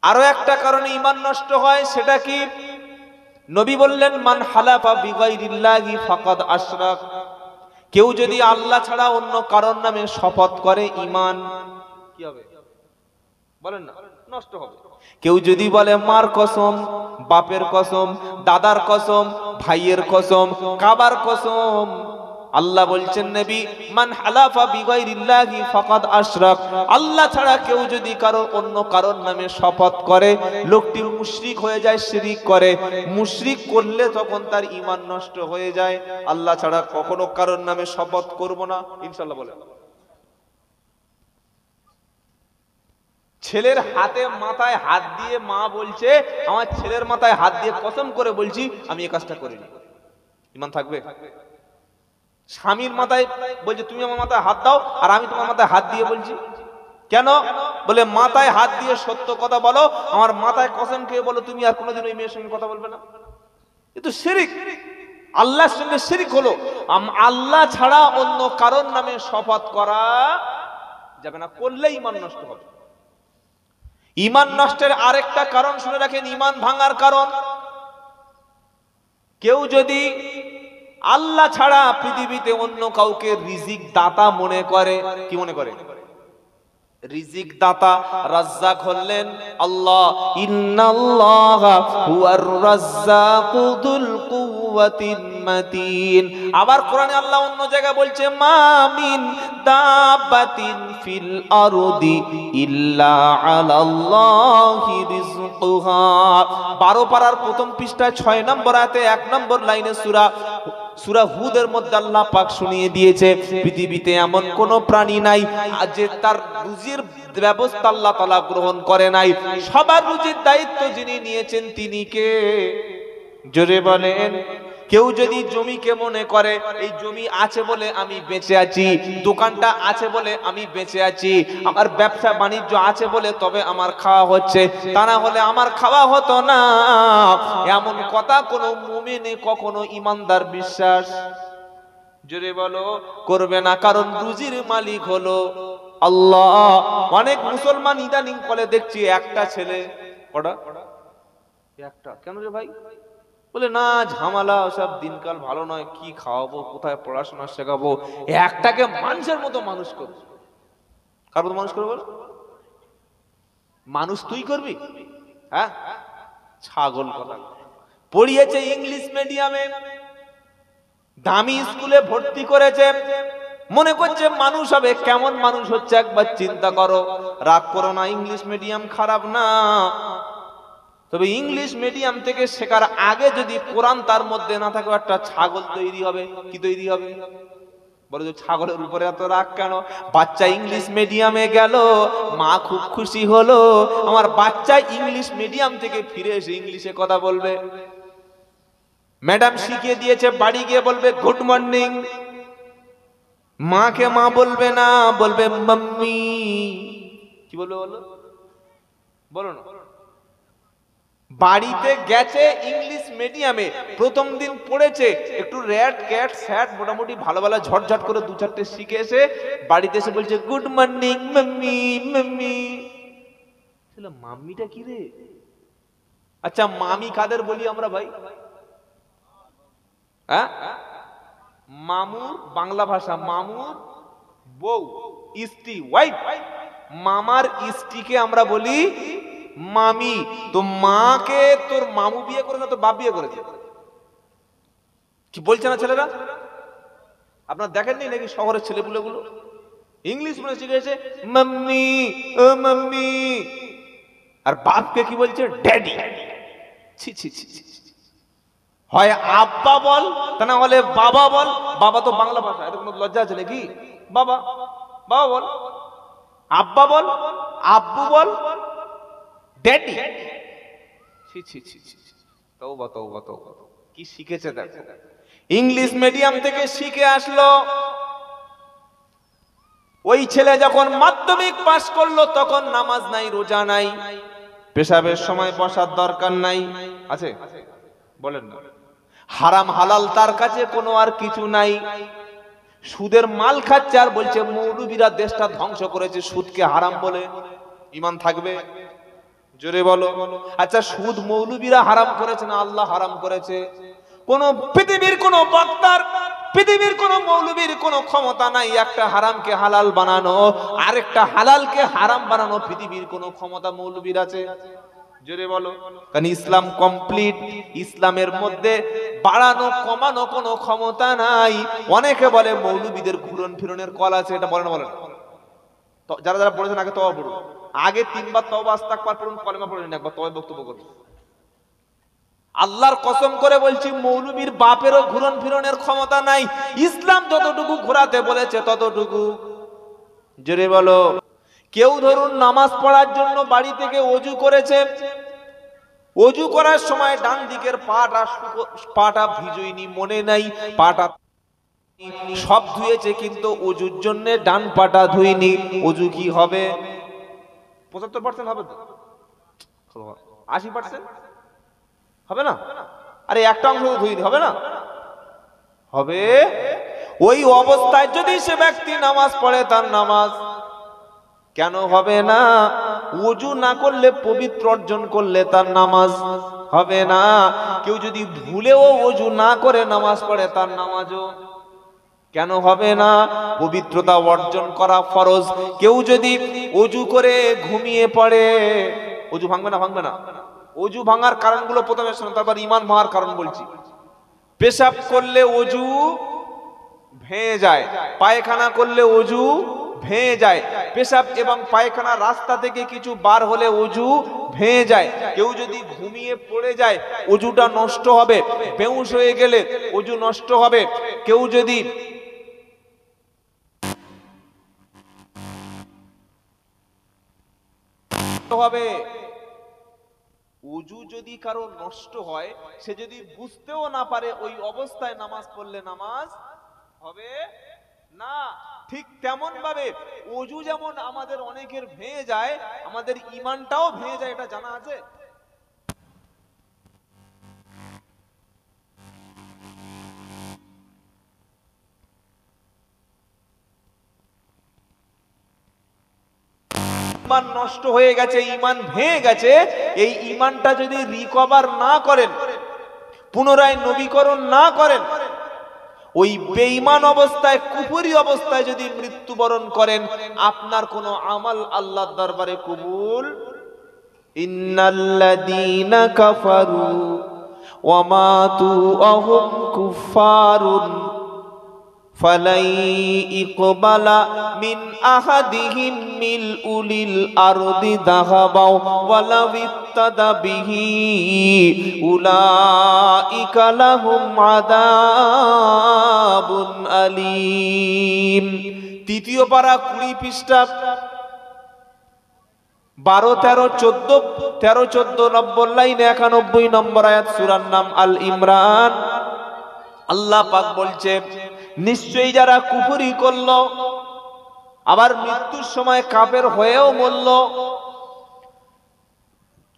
আরো একটা কারণে ঈমান নষ্ট হয়, সেটা কি? নবী বললেন, মান হালাফা বিগাইরিল্লাহি ফাকাদ আশরাক। কেউ যদি আল্লাহ ছাড়া অন্য কারোর নামে শপথ করে, ঈমান কি হবে বলেন না? নষ্ট হবে। কেউ যদি বলে মার কসম, বাপের কসম, দাদার কসম, ভাইয়ের কসম, কাবার কসম, আল্লাহ বলছেন নবী, মান হালাফা বিগাইরিল্লাহি ফাকাদ আশরাক। আল্লাহ ছাড়া কেউ যদি অন্য কারোর নামে শপথ করে, লোকটি মুশরিক হয়ে যায়, শিরিক করে। মুশরিক করলে তখন তার ঈমান নষ্ট হয়ে যায়। আল্লাহ ছাড়া কখনো কারোর নামে শপথ করব না, ইনশাআল্লাহ বলেন। ছেলের হাতে মাথায় হাত দিয়ে মা বলছে, আমার ছেলের মাথায় হাত দিয়ে কসম করে বলছি আমি এই কাজটা করিনি, ঈমান থাকবে? স্বামীর মাথায় বলছে তুমি আমার মাথায় হাত দাও, আর আমি তোমার মাথায় হাত দিয়ে বলছি, কেন? বলে মাথায় হাত দিয়ে সত্য কথা বলো, আমার মাথায় কসম খেয়ে বলো তুমি আর কোনোদিন ওই মেয়ের সঙ্গে কথা বলবে না। এ তো শিরক, আল্লাহর সঙ্গে শিরক হলো। আল্লাহ ছাড়া অন্য কারোর নামে শপথ করা যাবে না, করলে ঈমান নষ্ট হবে। ঈমান নষ্টের আরেকটা কারণ শুনে রাখেন, ঈমান ভাঙার কারণ। কেউ যদি আল্লাহ ছাড়া পৃথিবীতে অন্য কাউকে রিজিক দাতা মনে করে, কি মনে করে? রিজিক দাতা, রাজ্জাক হলেন আল্লাহ। ইন্নাল্লাহা হুয়ার রাজ্জাকু যুল কুওয়াতিল মাতিন। আবার কোরআনে আল্লাহ অন্য জায়গায় বলছে, মা মিন দাব্বাতিন ফিল আরদি ইল্লা আলাল্লাহি রিজকুহা। 12 পারার প্রথম পৃষ্ঠায় 6 নম্বর আয়াতে 1 নম্বর লাইনে সূরা হুদের মধ্যে আল্লাহ পাক শুনিয়ে দিয়েছে, পৃথিবীতে এমন কোন প্রাণী নাই যে তার রুজির ব্যবস্থা আল্লাহ তাআলা গ্রহণ করে নাই। সবার রুজির দায়িত্ব যিনি নিয়েছেন তিনি কে? জোরে বলেন। কেউ যদি জমিকে মনে করে এই জমি আছে বলে আমি বেঁচে আছি, দোকানটা আছে বলে আমি বেঁচে আছি, আমার ব্যবসা বাণিজ্য আছে বলে তবে আমার খাওয়া হচ্ছে, তা না হলে আমার খাওয়া হতো না, এমন কথা কোনো মুমিনে কখনো ঈমানদার বিশ্বাস, জোরে বলো, করবে না। কারণ রুজির মালিক হলো আল্লাহ। অনেক মুসলমান ইদানিং বলে দেখছি একটা ছেলে, কটা? একটা। কেন রে ভাই? বলে না ঝামেলা, সব দিনকাল ভালো নয়, কি খাওয়াবো, কোথায় পড়াশোনা শেখাবো, একটাকে মানুষের মতো মানুষ করবো। কার মতো মানুষ করবো? মানুষ তুই করবি? হ্যাঁ, ছাগল কথা। পড়িয়েছে ইংলিশ মিডিয়ামে, দামি স্কুলে ভর্তি করেছে, মনে করছে মানুষ হবে। কেমন মানুষ হচ্ছে একবার চিন্তা করো। রাগ করো না, ইংলিশ মিডিয়াম খারাপ না, তবে ইংলিশ মিডিয়াম থেকে শেখার আগে যদি কোরআন তার মধ্যে না থাকে, একটা ছাগল তৈরি হবে। কি তৈরি হবে? বলে যে ছাগলের উপরে এত রাগ কেন? বাচ্চা ইংলিশ মিডিয়ামে গেল, মা খুব খুশি হলো, আমার বাচ্চা ইংলিশ মিডিয়াম থেকে ফিরে এসে ইংলিশে কথা বলবে। ম্যাডাম শিখিয়ে দিয়েছে, বাড়ি গিয়ে বলবে গুড মর্নিং। মাকে মা বলবে না, বলবে মাম্মি। কি বলবে বলো? বলো না। বাড়িতে গেছে ইংলিশ মিডিয়ামে, প্রথম দিন পড়েছে, একটু র্যাট ক্যাট স্যাট মোটামুটি ভালো ভালো ঝটঝট করে 2-4টে শিখে এসে বাড়িতে এসে বলছে গুড মর্নিং মাম্মি মাম্মি। মাম্মিটা কি রে? আচ্ছা মামি কাদের বলি আমরা ভাই? হ্যাঁ, মামুর বাংলা ভাষা, মামুর বউ, স্ত্রী, ওয়াইফ। মামার স্ত্রীকে আমরা বলি মামি। তো মাকে তোর মামু বিয়ে করে না, তো বাপ বিয়ে করেছে। কি বলছে না ছেলেরা? আপনারা দেখেননি নাকি শহরের ছেলেপুলেগুলো ইংলিশ বলে শিখেছে মাম্মি, ও মাম্মি, আর বাপকে কি বলছে? ড্যাডি। ছি ছি ছি ছি। হয় আব্বা বল, তা না হলে বাবা বল। বাবা তো বাংলা ভাষা, এটা কোনো লজ্জা আছে নাকি? বাবা, বাবা বল। আব্বা বল, আব্বু বল, ড্যাডি। ছি ছি ছি ছি। তওবা তওবা তওবা। কি শিখেছে দেখো, ইংলিশ মিডিয়াম থেকে শিখে আসলো। ওই ছেলে যখন মাধ্যমিক পাস করলো, তখন নামাজ নাই, রোজা নাই, পেশাবের সময় বসার দরকার নাই, আছে? বলেন না। হারাম হালাল তার কাছে কোনো আর কিছু নাই। সুদের মাল খাচ্ছে আর বলছে মৌলবীরা দেশটা ধ্বংস করেছে সুদকে হারাম বলে। ঈমান থাকবে? জোরে বলো। আচ্ছা, সুদ মৌলবীরা হারাম করেছে না আল্লাহ হারাম করেছে? কোন পৃথিবীর কোন বক্তার, পৃথিবীর কোন মৌলবীর কোন ক্ষমতা নাই একটা হারামকে হালাল বানানো, আরেকটা হালালকে হারাম বানানো। পৃথিবীর কোন ক্ষমতা মৌলবীর আছে? জোরে বলো। কারণ ইসলাম কমপ্লিট, ইসলামের মধ্যে বাড়ানো কমানো কোনো ক্ষমতা নাই। অনেকে বলে মৌলবীদের ঘুরন ফিরনের কল আছে, এটা বলে না? বলে না? যারা যারা পড়েছেন আগে তওবা পড়ুন, আগে 3 বার তওবা ইস্তিগফার পড়ুন, কলেমা পড়ে নিন, একবার তওবা বক্তব্য করুন। আল্লাহর কসম করে বলছি, মৌলবীর বাপেরও ঘুরন ফিরনের ক্ষমতা নাই। ইসলাম যতটুকু ঘোরাতে বলেছে ততটুকু। জোরে বলো। কেউ ধরুন নামাজ পড়ার জন্য বাড়ি থেকে ওযু করেছে, ওযু করার সময় ডান দিকের পাটা ভিজুইনি, মনে নাই, পাটা সব ধুয়েছে, কিন্তু ওযুর জন্য ডান পাটা ধুইনি। ওযু কি হবে? 75% হবে তো? 80% হবে না? আরে একটা অংশ ধুইনি, হবে না? হবে। ওই অবস্থায় যদি সে ব্যক্তি নামাজ পড়ে, তার নামাজ কেন হবে না? ওযু না করলে, পবিত্র অর্জন করলে তার নামাজ হবে না। কেউ যদি ভুলেও ওযু না করে নামাজ পড়ে, তার নামাজও কেন হবে না? পবিত্রতা অর্জন করা ফরজ। কেউ যদি ওযু করে ঘুমিয়ে পড়ে, ওযু ভাঙবে না? ভাঙবে না? ওযু ভাঙার কারণগুলো প্রথমে শুনুন, তারপর ঈমান ভাঙার কারণ বলছি। পেশাব করলে ওযু ভেঙে যায়, পায়খানা করলে ওযু ভেঙে যায়, পেশাব এবং পায়খানা রাস্তা থেকে কিছু বার হলে ওযু ভেঙে যায়। কেউ যদি ঘুমিয়ে পড়ে যায়, ওযুটা নষ্ট হবে। বেহুশ হয়ে গেলে ওযু নষ্ট হবে। কেউ যদি হবে, ওযু যদি কারো নষ্ট হয়, সে যদি বুঝতেও না পারে, ওই অবস্থায় নামাজ পড়লে নামাজ হবে না। ঠিক তেমন ভাবে ওযু যেমন আমাদের অনেকের ভেঙে যায়, আমাদের ঈমানটাও ভেঙে যায়, এটা জানা আছে? ঈমান নষ্ট হয়ে গেছে, ঈমান ভেঙে গেছে। এই ঈমানটা যদি রিকভার না করেন, পুনরায় নবীকরণ না করেন, ওই বেঈমান অবস্থায়, কুফরি অবস্থায় যদি মৃত্যুবরণ করেন, আপনার কোনো আমল আল্লাহর দরবারে কবুল। ইন্নাল্লাযীনা কাফারু ওয়া মাতু ওয়া হুম কুফফারুন ফালাই ইকবালা মিন আহাদিহিম মিলউলিল আরদি যাহাবাও ওয়ালা ইফতাদা বিহি উলাইকা লাহুম আযাবুন আলীম। তৃতীয় পারা 20 পৃষ্ঠা 12, 13, 14, 13, 14 নম্বর লাইনে 91 নম্বর আয়াত, সূরার নাম আল ইমরান। আল্লাহ পাক বলছে, নিশ্চয়ই যারা কুফরি করলো, আবার মৃত্যুর সময় কাফের হয়েও মরল,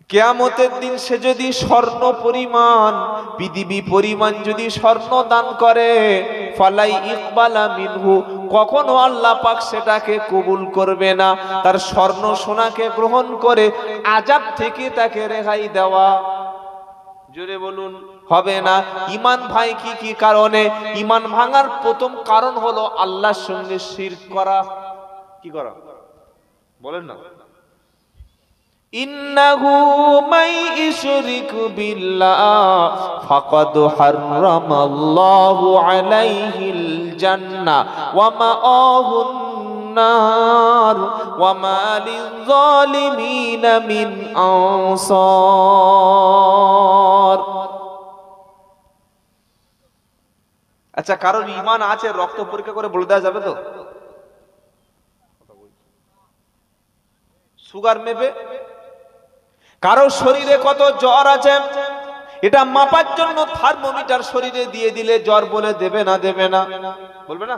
কিয়ামতের দিন সে যদি স্বর্ণ পরিমাণ, পৃথিবী পরিমাণ যদি স্বর্ণ দান করে, ফালাই ইকবালা মিনহু, কখনো আল্লাহ পাক সেটাকে কবুল করবে না। তার স্বর্ণ সোনাকে গ্রহণ করে আযাব থেকে তাকে রেহাই দেওয়া, জোরে বলুন, হবে না। ঈমান ভাই কি কি কারণে? ঈমান ভাঙার প্রথম কারণ হলো আল্লাহর সঙ্গে শিরক করা। কি করা? বলেন না। ইন্নাহু মাই ইশরিকু বিল্লাহ ফাকাদ হারামাল্লাহু আলাইহিল জান্নাহ ওয়া মাআহুন নার ওয়া মা লিয-যালিমিনা মিন আনসার। আচ্ছা, কারোর ঈমান আছে, রক্ত পরীক্ষা করে বলে দেওয়া যাবে তো? সুগার মেপে? কারো শরীরে কত জ্বর আছে, এটা মাপার জন্য থার্মোমিটার শরীরে দিয়ে দিলে জ্বর বলে দেবে না? দেবে না? বলবে না?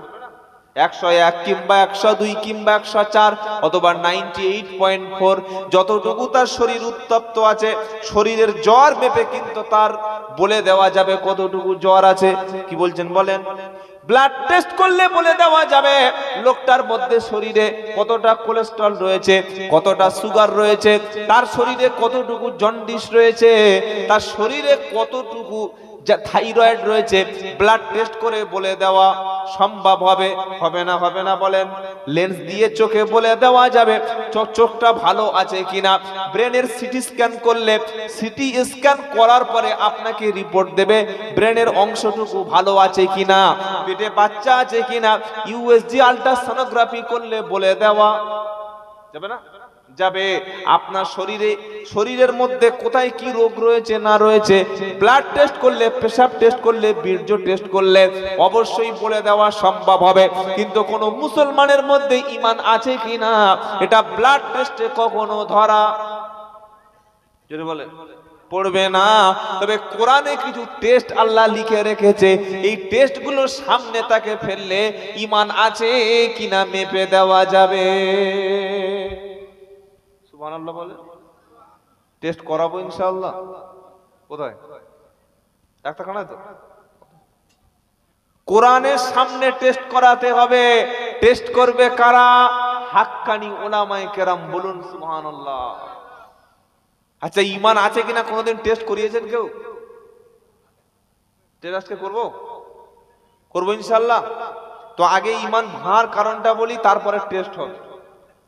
101 কিংবা 102 কিংবা 104 অথবা 98.4, যতটুকু তার শরীর উত্তপ্ত আছে, শরীরের জ্বর মেপে কিন্তু তার বলে দেওয়া যাবে কতটুকু জ্বর আছে। কি বলছেন বলেন? ব্লাড টেস্ট করলে বলে দেওয়া যাবে লোকটার মধ্যে শরীরে কতটা কোলেস্টেরল রয়েছে, কতটা সুগার রয়েছে, তার শরীরে কতটুকু জন্ডিস রয়েছে, তার শরীরে কতটুকু থাইরয়েড রয়েছে, ব্লাড টেস্ট করে বলে দেওয়া সম্ভব হবে? হবে না? হবে না বলেন? লেন্স দিয়ে চোখে বলে দেওয়া যাবে চোখটা ভালো আছে কিনা। ব্রেনের সিটি স্ক্যান করলে সিটি স্ক্যান করার পরে আপনাকে রিপোর্ট দেবে ব্রেনের অংশটুকু ভালো আছে কিনা, পেটে বাচ্চা আছে কিনা। ইউএসজি আল্ট্রাসোনোগ্রাফি করলে বলে দেওয়া যাবে না? যাবে। আপনার শরীরের মধ্যে কোথায় কি রোগ রয়েছে না রয়েছে ব্লাড টেস্ট করলে, পেশাব টেস্ট করলে, বীর্য টেস্ট করলে অবশ্যই বলে দেওয়া সম্ভব হবে। কিন্তু কোন মুসলমানের মধ্যে ঈমান আছে কিনা এটা ব্লাড টেস্টে কখনো ধরা যদি বলে পড়বে না। তবে কোরআনে কিছু টেস্ট আল্লাহ লিখে রেখেছে, এই টেস্টগুলো সামনে তাকে ফেললে ঈমান আছে কিনা মেপে দেওয়া যাবে। সুবহানাল্লাহ বলে। টেস্ট করাবো ইনশাআল্লাহ। কোথায়? ডাক্তারখানায় তো। কোরআনের সামনে টেস্ট করাতে হবে। টেস্ট করবে কারা? হাক্কানি উলামায়ে কেরাম। বলুন সুবহানাল্লাহ। আচ্ছা, ঈমান আছে কিনা কোনোদিন টেস্ট করিয়েছেন কেউ? টেস্ট আজকে করবো ইনশাআল্লাহ। তো আগে ঈমান ভাঙার কারণটা বলি, তারপরে টেস্ট হবে।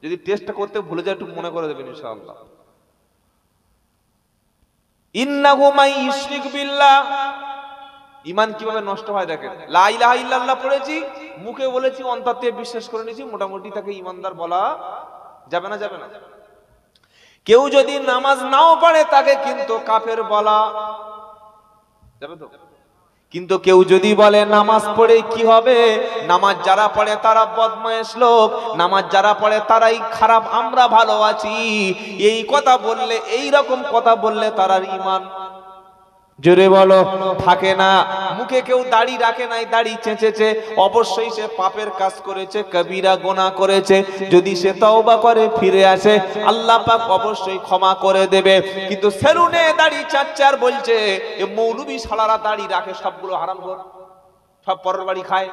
যদি টেস্টটা করতে ভুলে যায় একটু মনে করে দেবেন ইনশাআল্লাহ। ইন্নাহু মাই ইশরিক বিল্লাহ। ঈমান কিভাবে নষ্ট হয় দেখেন। লা ইলাহা ইল্লাল্লাহ পড়েছি, মুখে বলেছি, অন্তর থেকে বিশ্বাস করে নিয়েছি, মোটামুটি তাকে ঈমানদার বলা যাবে না? যাবে না। কেউ যদি নামাজ নাও পড়ে তাকে কিন্তু কাফের বলা যাবে তো? কিন্তু কেউ যদি বলে নামাজ পড়ে কি হবে, নামাজ যারা পড়ে তারা বদমায়েশ লোক, নামাজ যারা পড়ে তারাই খারাপ, আমরা ভালো আছি, এই কথা বললে, এই রকম কথা বললে তার ঈমান জোরে বলো থাকে না। মুখে কেউ দাড়ি রাখে নাই, দাড়ি চেঁচেছে, অবশ্যই সে পাপের কাজ করেছে, কবিরা গুনাহ করেছে। যদি সে তওবা করে ফিরে আসে আল্লাহ পাক অবশ্যই ক্ষমা করে দেবে। কিন্তু সেলুনে দাড়ি চাচ্চার বলছে এ মৌলবি শালারা দাড়ি রাখে, সবগুলো হারামখোর, সব পরের বাড়ি খায়।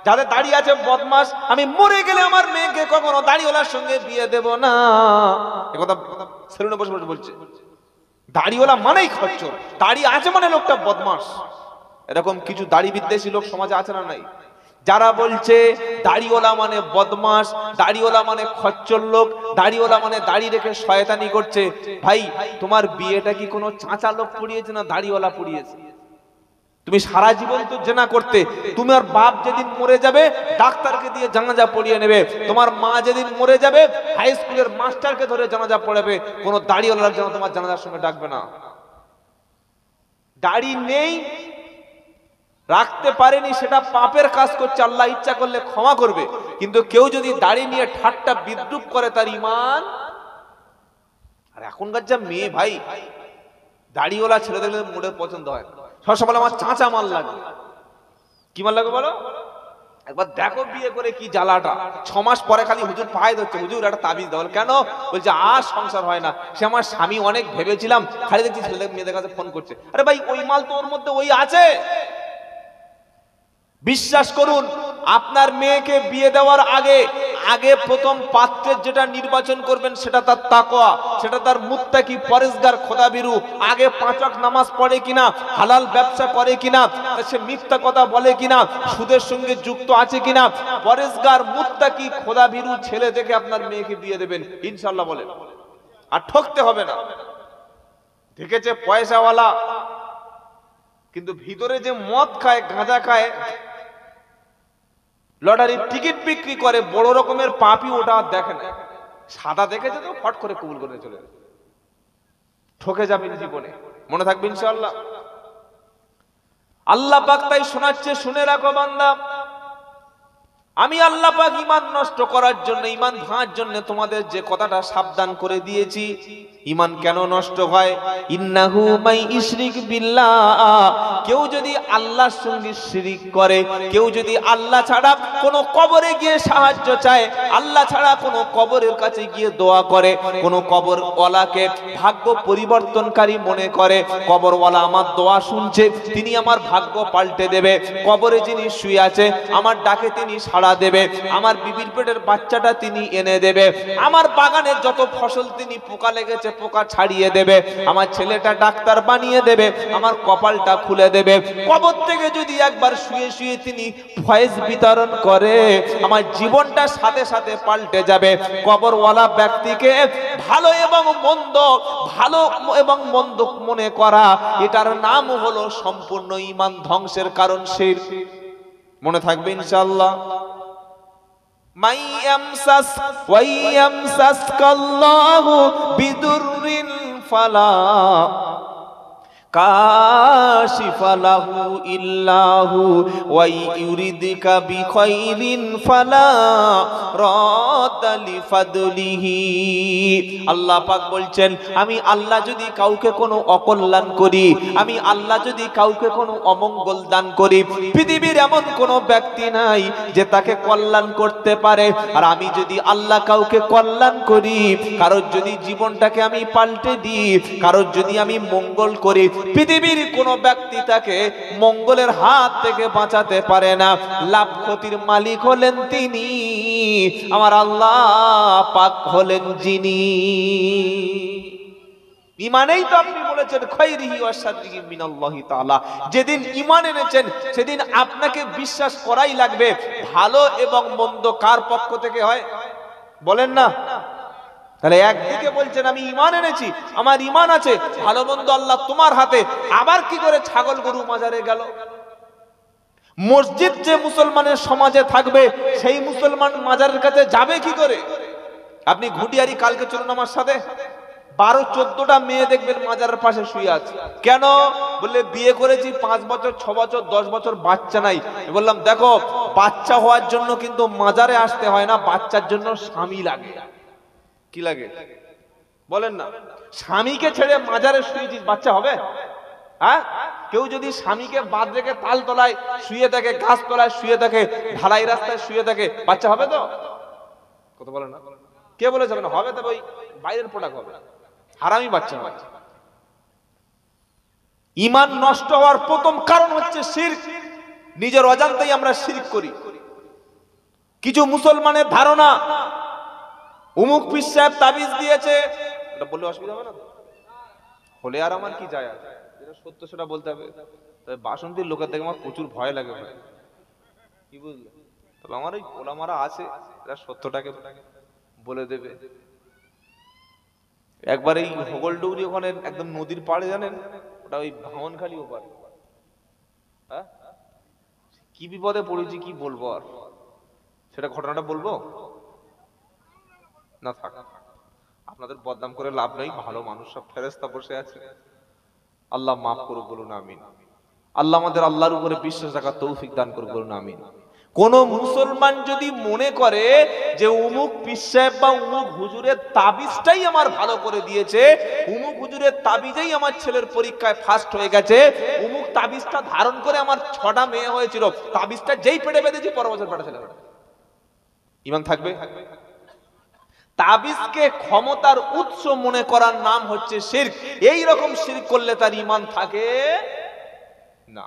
যাদের দাড়ি আছে বদমাশ, আমি মরে গেলে আমার মেয়েকে কখনো দাড়িওয়ালার সঙ্গে বিয়ে দেব না, একথা সেলুনে বসে বসে বলছে। দাড়িওয়ালা মানেই খচ্চর, দাড়ি আছে মানে লোকটা বদমাশ। এরকম কিছু দাড়ি বিদ্বেষী লোক সমাজে আছে না নাই? যারা বলছে দাড়িওয়ালা মানে বদমাশ, দাড়িওয়ালা মানে খচ্চর লোক, দাড়িওয়ালা মানে দাড়ি রেখে শয়তানি করছে। ভাই, তোমার বিয়েটা কি কোনো চাঁচা লোক পড়িয়েছে না দাড়িওয়ালা পড়িয়েছে? তুমি সারা জীবন তো জেনা করতে, তোমার বাপ যেদিন মরে যাবে ডাক্তারকে দিয়ে জানাজা পড়িয়ে নেবে, তোমার মা যেদিন মরে যাবে হাই স্কুলের মাস্টারকে ধরে জানাজা পড়াবে, কোন দাড়িওয়ালার যেন তোমার জানাজার সঙ্গে ডাকবে না। দাড়ি নেই, রাখতে পারেনি, সেটা পাপের কাজ করছে, আল্লাহ ইচ্ছা করলে ক্ষমা করবে। কিন্তু কেউ যদি দাড়ি নিয়ে ঠাট্টা বিদ্রুপ করে তার ঈমান। আর এখনকার যা মেয়ে ভাই, দাড়িওয়ালা ছেলেদের মুডে পছন্দ হয়, সব বলে আমার চাচা মাল লাগে। কি মাল লাগে বলো? একবার দেখো বিয়ে করে কি জ্বালাটা। 6 মাস পরে খালি হুজুর পায়ে ধরছে, হুজুর একটা তাবিজ দাও। কেন? বলছে আর সংসার হয় না, সে আমার স্বামী, অনেক ভেবেছিলাম, খালি দেখছি ছেলেদের মেয়েদের কাছে ফোন করছে। আরে ভাই, ওই মাল তো ওর মধ্যে ওই আছে। বিশ্বাস করুন, আপনার মেয়েকে বিয়ে দেওয়ার আগে প্রথম পাত্রের যেটা নির্বাচন করবেন সেটা তার তাকওয়া, সেটা তার মুত্তাকি, পরেজগার, খোদাভীরু। আগে 5 ওয়াক্ত নামাজ পড়ে কিনা, হালাল ব্যবসা করে কিনা, সে মিথ্যা কথা বলে কিনা, সুদের সঙ্গে যুক্ত আছে কিনা, পরেজগার, মুত্তাকি, খোদাভীরু ছেলে দেখে আপনার মেয়েকে বিয়ে দেবেন ইনশাআল্লাহ বলেন। আর ঠকতে হবে না। দেখেছে পয়সাওয়ালা, কিন্তু ভিতরে যে মদ খায়, গাঁজা খায়, লটারির টিকিট বিক্রি করে, বড় রকমের পাপি, ওটা দেখে না। সাদা দেখেছে তো ফট করে কবুল করে চলে যাবে। ঠকে যাবেন জীবনে, মনে থাকবে ইনশাআল্লাহ। আল্লাহ পাক তাই শোনাচ্ছে, শুনে রাখো বান্দা, আমি আল্লাহ পাক ঈমান নষ্ট করার জন্য, ঈমান ভাঙার জন্য তোমাদের যে কথাটা সাবধান করে দিয়েছি। ঈমান কেন নষ্ট হয়? ইন্নাহু মাই ইশরিক বিল্লাহ। কেউ যদি আল্লাহর সঙ্গে শিরিক করে, কেউ যদি আল্লাহ ছাড়া কোন কবরে গিয়ে সাহায্য চায়, আল্লাহ ছাড়া কোন কবরের কাছে গিয়ে দোয়া করে, কোন কবরওয়ালাকে ভাগ্য পরিবর্তনকারী মনে করে, কবরওয়ালা আমার দোয়া শুনছে, তিনি আমার ভাগ্য পাল্টে দেবে, কবরে যিনি শুয়ে আছে আমার ডাকে তিনি সাড়া দেবে, আমার বিবির পেটের বাচ্চাটা তিনি এনে দেবে, আমার বাগানের যত ফসল তিনি পোকা লেগেছে পোকা ছাড়িয়ে দেবে, আমার ছেলেটা ডাক্তার বানিয়ে দেবে, আমার কপালটা খুলে দেবে। কবর থেকে যদি একবার শুয়ে শুয়ে তিনি ফয়েজ বিতরণ করে, আমার জীবনটা সাথে সাথে পাল্টে যাবে। কবরওয়ালা ব্যক্তিকে ভালো এবং মন্দ মনে করা, এটার নাম হলো সম্পূর্ণ ঈমান ধ্বংসের কারণ শিরক। মনে থাকবে ইনশাআল্লাহ। ওয়াইয়ামসাসকাল্লাহু বিদুররিন ফালা কাশিফা লাহু ইল্লাহু ওয়া ইউরিদুকা বিখাইরিন ফালা রাদ্দা লিফাদলিহি। আল্লাহ পাক বলছেন, আমি আল্লাহ যদি কাউকে কোনো অকল্যাণ করি, আমি আল্লাহ যদি কাউকে কোনো অমঙ্গল দান করি, পৃথিবীর এমন কোনো ব্যক্তি নাই যে তাকে কল্যাণ করতে পারে। আর আমি যদি আল্লাহ কাউকে কল্যাণ করি, কারোর যদি জীবনটাকে আমি পাল্টে দিই, কারোর যদি আমি মঙ্গল করি, পৃথিবীর কোন ব্যক্তি তাকে মঙ্গলের হাত থেকে বাঁচাতে পারে না। লাভ ক্ষতির মালিক হলেন তিনি, আমার আল্লাহ পাক হলেন যিনি। ঈমানেই তো আপনি বলেছেন খায়রিহি ওয়া শাররিহি মিনাল্লাহি তাআলা। যেদিন ঈমান এনেছেন সেদিন আপনাকে বিশ্বাস করাই লাগবে ভালো এবং মন্দ কার পক্ষ থেকে হয়, বলেন না? তাহলে একদিকে বলছেন আমি ঈমান এনেছি, আমার ঈমান আছে, ভালো মন্দ আল্লাহ তোমার হাতে, আবার কি করে ছাগল গরু মাজারে গেল? মসজিদ যে মুসলমানের সমাজে থাকবে সেই মুসলমান মাজারের কাছে যাবে কি করে? আপনি ঘুটিয়ারি কালকে চলুন আমার সাথে, 12-14টা মেয়ে দেখবেন মাজারের পাশে শুয়ে আছে। কেন? বললে বিয়ে করেছি 5 বছর 6 বছর 10 বছর বাচ্চা নাই। বললাম দেখো, বাচ্চা হওয়ার জন্য কিন্তু মাজারে আসতে হয় না, বাচ্চার জন্য স্বামী লাগে। কি লাগে বলেন না? স্বামীকে ছেড়ে মাজারে শুয়েছিস, বাচ্চা হবে? হ্যাঁ, কেউ যদি স্বামীকে বাদ রেখে তাল তলায় শুয়ে থাকে, গাছ তলায় শুয়ে থাকে, ঢালাই রাস্তায় শুয়ে থাকে, বাচ্চা হবে তো? কত বলেন না? কে বলেছে হবে না? হবে, তবে ওই বাইরের প্রোডাক্ট হবে, হারামি বাচ্চা হবে। ঈমান নষ্ট হওয়ার প্রথম কারণ হচ্ছে শিরক। নিজের অজান্তেই আমরা শিরক করি। কিছু মুসলমানের ধারণা অমুক পীর সাহেব তাবিজ দিয়েছে, এটা বললে অসুবিধা হবে না তো? হলে আর আমার কি যায় আছে, যেটা সত্য সেটা বলতে হবে। তবে বাসন্তীর লোকের থেকে আমার প্রচুর ভয় লাগে, কি বুঝলে? তবে আমার ওই ওলামারা আছে, এরা সত্যটাকে বলে দেবে। একবার এই হোগলডৌরি ওখানে একদম নদীর পাড়ে, জানেন ওটা ওই ভাঙনখালি ওপারে, হ্যাঁ, কি বিপদে পড়েছি কি বলবো আর, সেটা ঘটনাটা বলবো না? থাক, আপনাদের বদনাম করে লাভ নেই, ভালো মানুষ সব ফেরেশতা বসে আছে, আল্লাহ মাফ করুক, বলুন আমিন। আল্লাহ আমাদের আল্লাহর উপরে বিশ্বাস রাখার তৌফিক দান করুক, বলুন আমিন। কোন মুসলমান যদি মনে করে যে উমুক পীর সাহেব বা উমুক হুজুরের তাবিজটাই আমার ভালো করে দিয়েছে, উমুক হুজুরের তাবিজেই আমার ছেলের পরীক্ষায় ফার্স্ট হয়ে গেছে, উমুক তাবিজটা ধারণ করে আমার 6টা মেয়ে হয়েছিল, তাবিজটা যেই পেটে বেঁধেছি পরের বছর পেটে ছেলে, ঈমান থাকবে? তাবিজকে ক্ষমতার উৎস মনে করার নাম হচ্ছে শিরক। এই রকম শিরক করলে তার ঈমান থাকে না।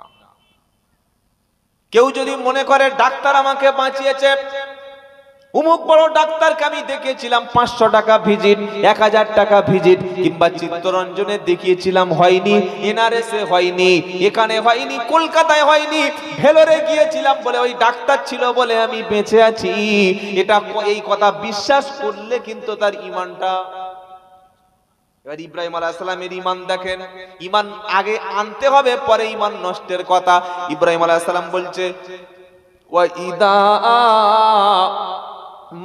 কেউ যদি মনে করে ডাক্তার আমাকে বাঁচিয়েছে, অমুক বড় ডাক্তারকে আমি দেখিয়েছিলাম 500 টাকা ভিজিট, 1000 টাকা ভিজিট, কিংবা চিত্তরঞ্জনে দেখিয়েছিলাম হয়নি, এনআরএসে হয়নি, এখানে হয়নি, কলকাতায় হয়নি, ভেলোরে গিয়েছিলাম বলে ওই ডাক্তার ছিল বলে আমি বেঁচে আছি, এটা এই কথা বিশ্বাস করলে কিন্তু তার ঈমানটা। এবার ইব্রাহিম আলাইহিস সালামের ঈমান দেখেন, ঈমান আগে আনতে হবে, পরে ঈমান নষ্টের কথা। ইব্রাহিম আলাইহিস সালাম বলছে ওয়া ইদা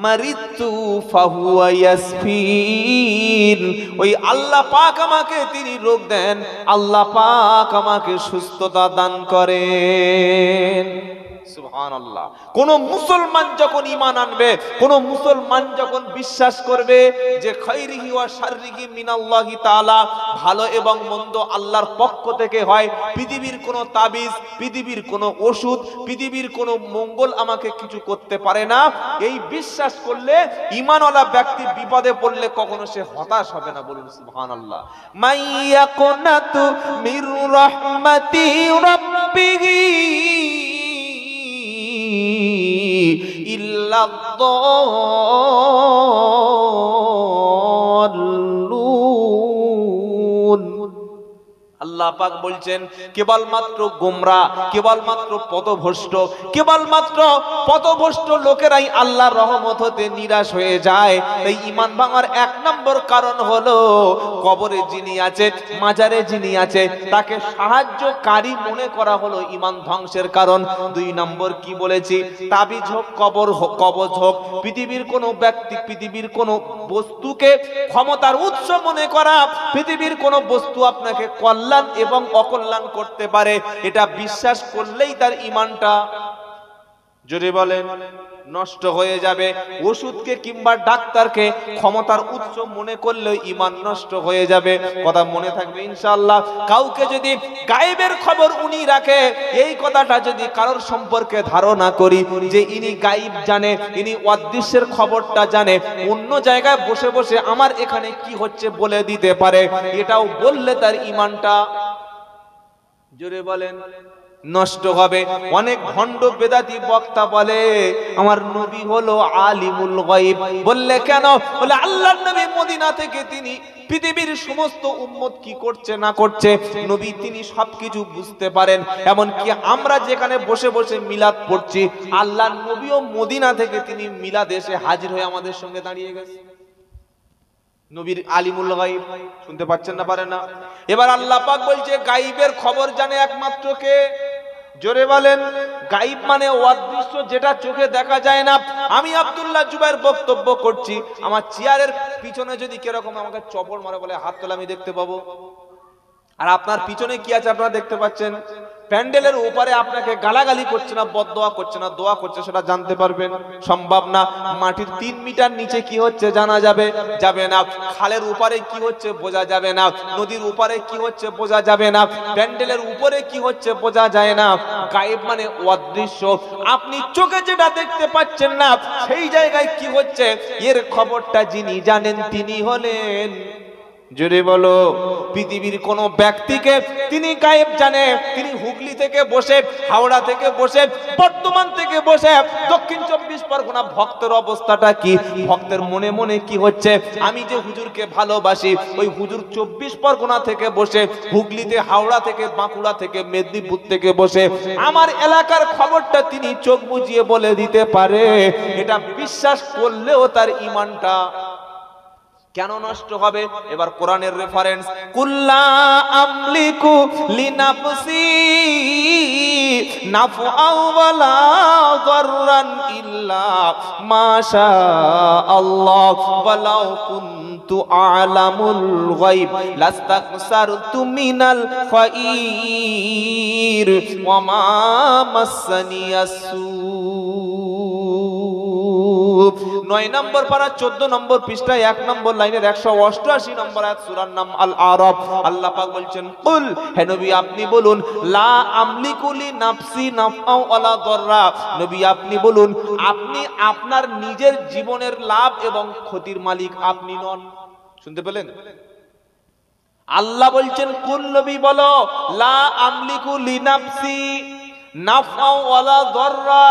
মারিতু ফাহুয়া ইয়াসফিন, ওই আল্লাহ পাক আমাকে তিনি রোগ দেন, আল্লাহ পাক আমাকে সুস্থতা দান করেন। সুবহানাল্লাহ। কোন মুসলমান যখন ঈমান আনবে, কোন মুসলমান যখন বিশ্বাস করবে যে খাইরিহি ওয়া শাররিহি মিনাল্লাহি তাআলা, ভালো এবং মন্দ আল্লাহর পক্ষ থেকে হয়, পৃথিবীর কোন তাবিজ, পৃথিবীর কোন ওষুধ, পৃথিবীর কোন মঙ্গল আমাকে কিছু করতে পারে না, এই বিশ্বাস করলে ঈমানওয়ালা ব্যক্তি বিপদে পড়লে কখনো সে হতাশ হবে না। বলুন সুবহানাল্লাহ। মাইয়াকুনাতু মির রাহমাতি রাব্বিহি ইল্লাল্লাহুন। আল্লাহ পাক বলছেন কেবলমাত্র গোমরা, কেবলমাত্র পথভ্রষ্ট, কেবলমাত্র পথভ্রষ্ট লোকেরাই আল্লাহর রহমত হতে নিরাশ হয়ে যায়। এই ঈমান ভাঙার এক নম্বর কারণ হলো কবরে যিনি আছে, মাজারে যিনি আছে, তাকে সাহায্যকারী মনে করা হলো ঈমান ধ্বংসের কারণ। দুই নম্বর কি বলেছি? তাবিজ হোক, কবর হোক, কবজ হোক, পৃথিবীর কোন ব্যক্তি, পৃথিবীর কোন বস্তুকে ক্ষমতার উৎস মনে করা, পৃথিবীর কোন বস্তু আপনাকে কল্যাণ এবং অকল্যাণ করতে পারে, এটা বিশ্বাস করলেই তার ঈমানটা, যদি বলেন, নষ্ট হয়ে যাবে। ওষুধকে কিংবা ডাক্তারকে ক্ষমতার উৎস মনে করলে ঈমান নষ্ট হয়ে যাবে। কথা মনে থাকবে ইনশাআল্লাহ। কাউকে যদি গায়েবের খবর উনি রাখে, এই কথাটা যদি কারোর সম্পর্কে ধারণা করি যে ইনি গায়েব জানে, ইনি অদৃশ্যের খবরটা জানে, অন্য জায়গায় বসে বসে আমার এখানে কি হচ্ছে বলে দিতে পারে, এটাও বললে তার ঈমানটা, জোরে বলেন, নষ্ট হবে। অনেক ভণ্ড বেদাতি বক্তা বলে আমার নবী হলো আলিমুল গায়ব। বললে কেন? বলে আল্লাহর নবী মদিনা থেকে তিনি পৃথিবীর সমস্ত উম্মত কি করছে না করছে, নবী তিনি সবকিছু বুঝতে পারেন। এমন কি আমরা যেখানে বসে বসে মিলাদ পড়ছি, আল্লাহর নবীও মদিনা থেকে তিনি মিলাদ এসে হাজির হয়ে আমাদের সঙ্গে দাঁড়িয়ে গেছে। নবীর আলিমুল গায়ব, শুনতে পাচ্ছেন না? পারে না? এবার আল্লাহ পাক বলছে গায়বের খবর জানে একমাত্র কে? জোরে বলেন। গায়ব মানে অদৃশ্য, যেটা চোখে দেখা যায় না। আমি আব্দুল্লাহ জুবাইর বক্তব্য করছি, আমার চেয়ারের পিছনে যদি কিরকম আমাকে চপল মারে, বলে হাত তোলা, আমি দেখতে পাবো। আর আপনার পিছনে কি আছে আপনারা দেখতে পাচ্ছেন। প্যান্ডেলের উপরে আপনাকে গালাগালি করছে না, বদদোয়া করছে না, দোয়া করছে, সেটা জানতে পারবেন? সম্ভব না। মাটির 3 মিটার নিচে কি হচ্ছে জানা যাবে? যাবে না। খালের উপরে কি হচ্ছে বোঝা যাবে না। নদীর উপরে কি হচ্ছে বোঝা যাবে না। প্যান্ডেলের উপরে কি হচ্ছে বোঝা যায় না। গায়েব মানে অদৃশ্য। আপনি চোখে যেটা দেখতে পাচ্ছেন না, সেই জায়গায় কি হচ্ছে এর খবরটা যিনি জানেন তিনি হলেন, জোরে বলো, পৃথিবীর কোন ব্যক্তিকে তিনি গায়েব জানে। তিনি হুগলি থেকে বসে, হাওড়া থেকে বসে, বর্ধমান থেকে বসে, দক্ষিণ 24 পরগনা ভক্তের অবস্থাটা কি, ভক্তের মনে মনে কি হচ্ছে, আমি যে হুজুরকে ভালোবাসি, ওই হুজুর 24 পরগনা থেকে বসে, হুগলিতে, হাওড়া থেকে, বাঁকুড়া থেকে, মেদিনীপুর থেকে বসে আমার এলাকার খবরটা তিনি চোখ বুজিয়ে বলে দিতে পারে। এটা বিশ্বাস করলেও তার ঈমানটা কেন নষ্ট হবে? এবার কোরআনের রেফারেন্স, কুল্লা আমলিকু লিনাফসি নাফআ ওয়ালা দাররান ইল্লা মাশা আল্লাহ ওয়ালাউ কুনতু আ'লামুল গায়ব লাস্তাকসারতু মিনাল খায়র ওয়া মা মাসসানিয়াসু। 9 নম্বর পারা 14 নম্বর পৃষ্ঠায় 1 নম্বর লাইনের 188 নম্বর আয়াত, সূরার নাম আল আরাফ। আল্লাহ পাক বলছেন, কুল, হে নবী আপনি বলুন, লা আমলিকু লি নাফসি নাফআ ওয়ালা দাররা, নবী আপনি বলুন, আপনি আপনার নিজের জীবনের লাভ এবং ক্ষতির মালিক আপনি নন। শুনতে পেলেন? আল্লাহ বলছেন কুল, নবী বলো, লা আমলিকু লি নাফসি নাফআ ওয়ালা দাররা।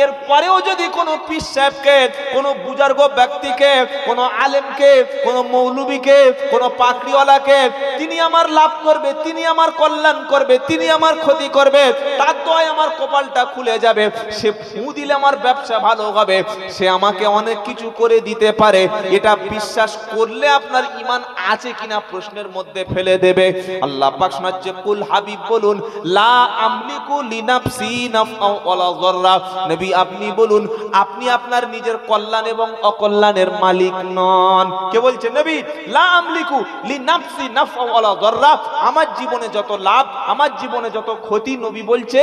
এর পরেও যদি কোনো পীর সাহেবকে, কোনো বুজুর্গ ব্যক্তিকে, কোনো আলেমকে, কোনো মৌলবীকে, কোনো পাকড়িওয়ালাকে তিনি আমার লাভ করবে, তিনি আমার কল্যাণ করবে, তিনি আমার ক্ষতি করবে, তার দোয়ায় আমার কপালটা খুলে যাবে, সে ফু দিলে আমার ব্যবসা ভালো হবে, সে আমাকে অনেক কিছু করে দিতে পারে, এটা বিশ্বাস করলে আপনার ঈমান আছে কিনা প্রশ্নের মধ্যে ফেলে দেবে। আল্লাহ পাক শোনাচ্ছে, কুল, হাবিব বলুন, লা আমলিকু লিনাফসি নাফসি নাফআও ওয়ালা যাররা। নবী আপনি বলুন, আপনি আপনার নিজের কল্যাণ এবং অকল্যাণের মালিক নন। কে বলছে? নবী। লা আমলিকু লিনাফসি নাফআও ওয়ালা যাররা, আমার জীবনে যত লাভ, আমার জীবনে যত ক্ষতি, নবী বলছে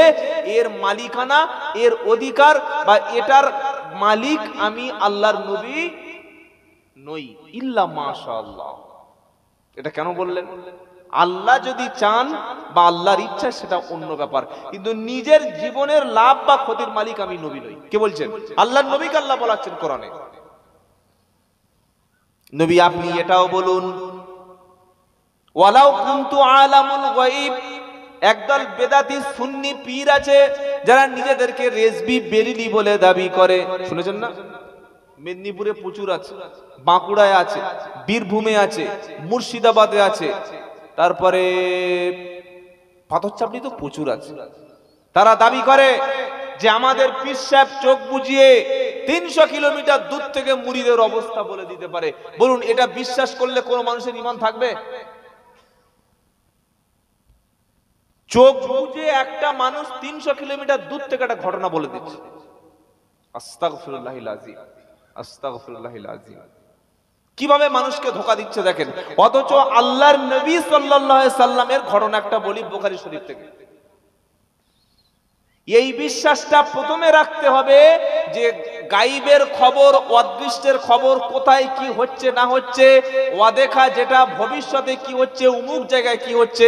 এর মালিকানা, এর অধিকার বা এটার মালিক আমি আল্লাহর নবী নই, ইল্লা মাশাআল্লাহ। এটা কেন বললেন? আল্লাহ যদি চান বা আল্লাহর ইচ্ছা সেটা অন্য ব্যাপার, কিন্তু নিজের জীবনের লাভ বা ক্ষতির মালিক আমি নবী নই। কে বলছেন? আল্লাহর নবীকে আল্লাহ বলাচ্ছেন কোরআনে। নবী আপনি এটাও বলুন, ওয়ালাউ কুনতু আলামুল গায়ব। একদল বেদাতি সুন্নি পীর আছে যারা নিজেদেরকে রেজবি বেরিলি বলে দাবি করে, শুনেছেন না? মেদিনীপুরে প্রচুর আছে, বাঁকুড়ায় আছে, বীরভূমে আছে, মুর্শিদাবাদে আছে, তারপরে পাথরচাপড়ি তো প্রচুর আছে। তারা দাবি করে যে আমাদের পীর সাহেব চোখ বুজিয়ে 300 কিলোমিটার দূর থেকে মুরিদের অবস্থা বলে দিতে পারে। বলুন, এটা বিশ্বাস করলে কোন মানুষের ঈমান থাকবে? চোখ বুজে একটা মানুষ 300 কিলোমিটার দূর থেকে একটা ঘটনা বলে দিচ্ছে। আস্তাগফিরুল্লাহিল আযীম, আস্তাগফিরুল্লাহিল আযীম। কিভাবে মানুষকে ধোঁকা দিচ্ছে দেখেন। অথচ আল্লাহর নবী সাল্লাল্লাহু আলাইহি সাল্লামের ঘটনা একটা বলি বুখারী শরীফ থেকে। এই বিশ্বাসটা প্রথমে রাখতে হবে যে গায়েবের খবর, অদৃষ্টের খবর, কোথায় কি হচ্ছে না হচ্ছে, অদেখা যেটা ভবিষ্যতে কি হচ্ছে, অমুক জায়গায় কি হচ্ছে,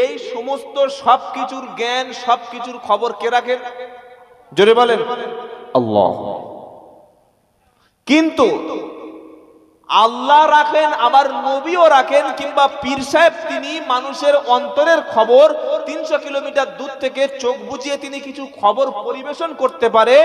এই সমস্ত সবকিছুর জ্ঞান, সবকিছুর খবর কে রাখেন? জোরে বলেন, আল্লাহ। কিন্তু আল্লাহ রাখেন, আবার নবীও রাখেন, কিংবা পীর সাহেব তিনি মানুষের অন্তরের খবর 300 কিলোমিটার দূর থেকে চোখ বুজিয়ে তিনি কিছু খবর পরিবেশন করতে পারে।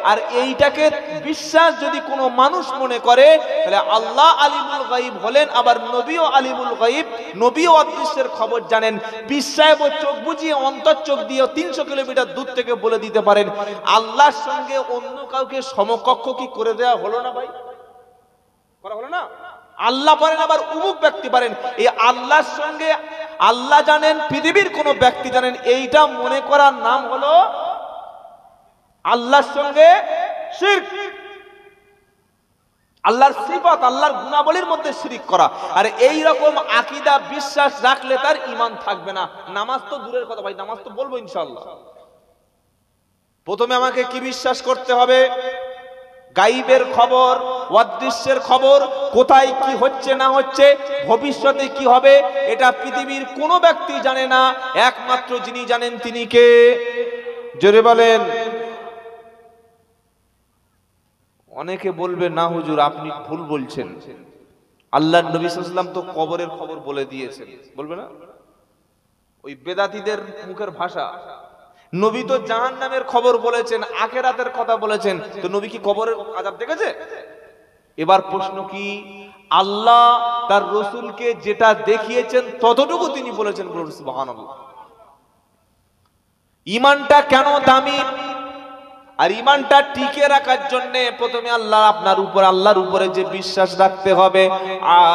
আর এইটাকে বিশ্বাস যদি কোনো মানুষ মনে করে, তাহলে আল্লাহ আলিমুল গায়ব হলেন, আবার নবীও আলিমুল গায়ব, নবীও অদৃশ্যের খবর জানেন। পীর সাহেবও চোখ বুজিয়ে অন্তর চোখ দিয়ে 300 কিলোমিটার দূর থেকে বলে দিতে পারেন। আল্লাহর সঙ্গে অন্য কাউকে সমকক্ষ কি করে দেওয়া হলো না ভাই? করা হলো না? আল্লাহ পারেন, আবার অমুক ব্যক্তি পারেন। এই আল্লাহর সঙ্গে আল্লাহ জানেন, পৃথিবীর কোন ব্যক্তি জানেন, এইটা মনে করার নাম হলো আল্লাহর সঙ্গে শিরক। আল্লাহর সিফাত, আল্লাহর গুণাবলীর মধ্যে শিরক করা। আর এই রকম আকীদা বিশ্বাস রাখলে তার ঈমান থাকবে না। নামাজ তো দূরের কথা ভাই, নামাজ তো বলবো ইনশাআল্লাহ। প্রথমে আমাকে কি বিশ্বাস করতে হবে? গায়েবের খবর, অদৃশ্যের খবর, কোথায় কি হচ্ছে না হচ্ছে, ভবিষ্যতে কি হবে, এটা পৃথিবীর কোনো ব্যক্তি জানে না। একমাত্র যিনি জানেন তিনি কে? জোরে বলেন। অনেকে বলবে না হুজুর আপনি ভুল বলছেন, আল্লাহর নবী সাল্লাল্লাহু আলাইহি ওয়াসাল্লাম তো কবরের খবর বলে দিয়েছেন, বলবে না? ওই বেদাতীদের মুখের ভাষা। নবী তো জাহান্নামের খবর বলেছেন, আখিরাতের কথা বলেছেন, তো নবী কি কবরের আযাব দেখেছে? এবার প্রশ্ন কি, আল্লাহ তার রাসূলকে যেটা দেখিয়েছেন ততটুকু তিনি বলেছেন, বলুন সুবহানাল্লাহ। ঈমানটা কেন দামি? আর ঈমানটা টিকে রাখার জন্য প্রথমে আল্লাহর উপরে যে বিশ্বাস রাখতে হবে,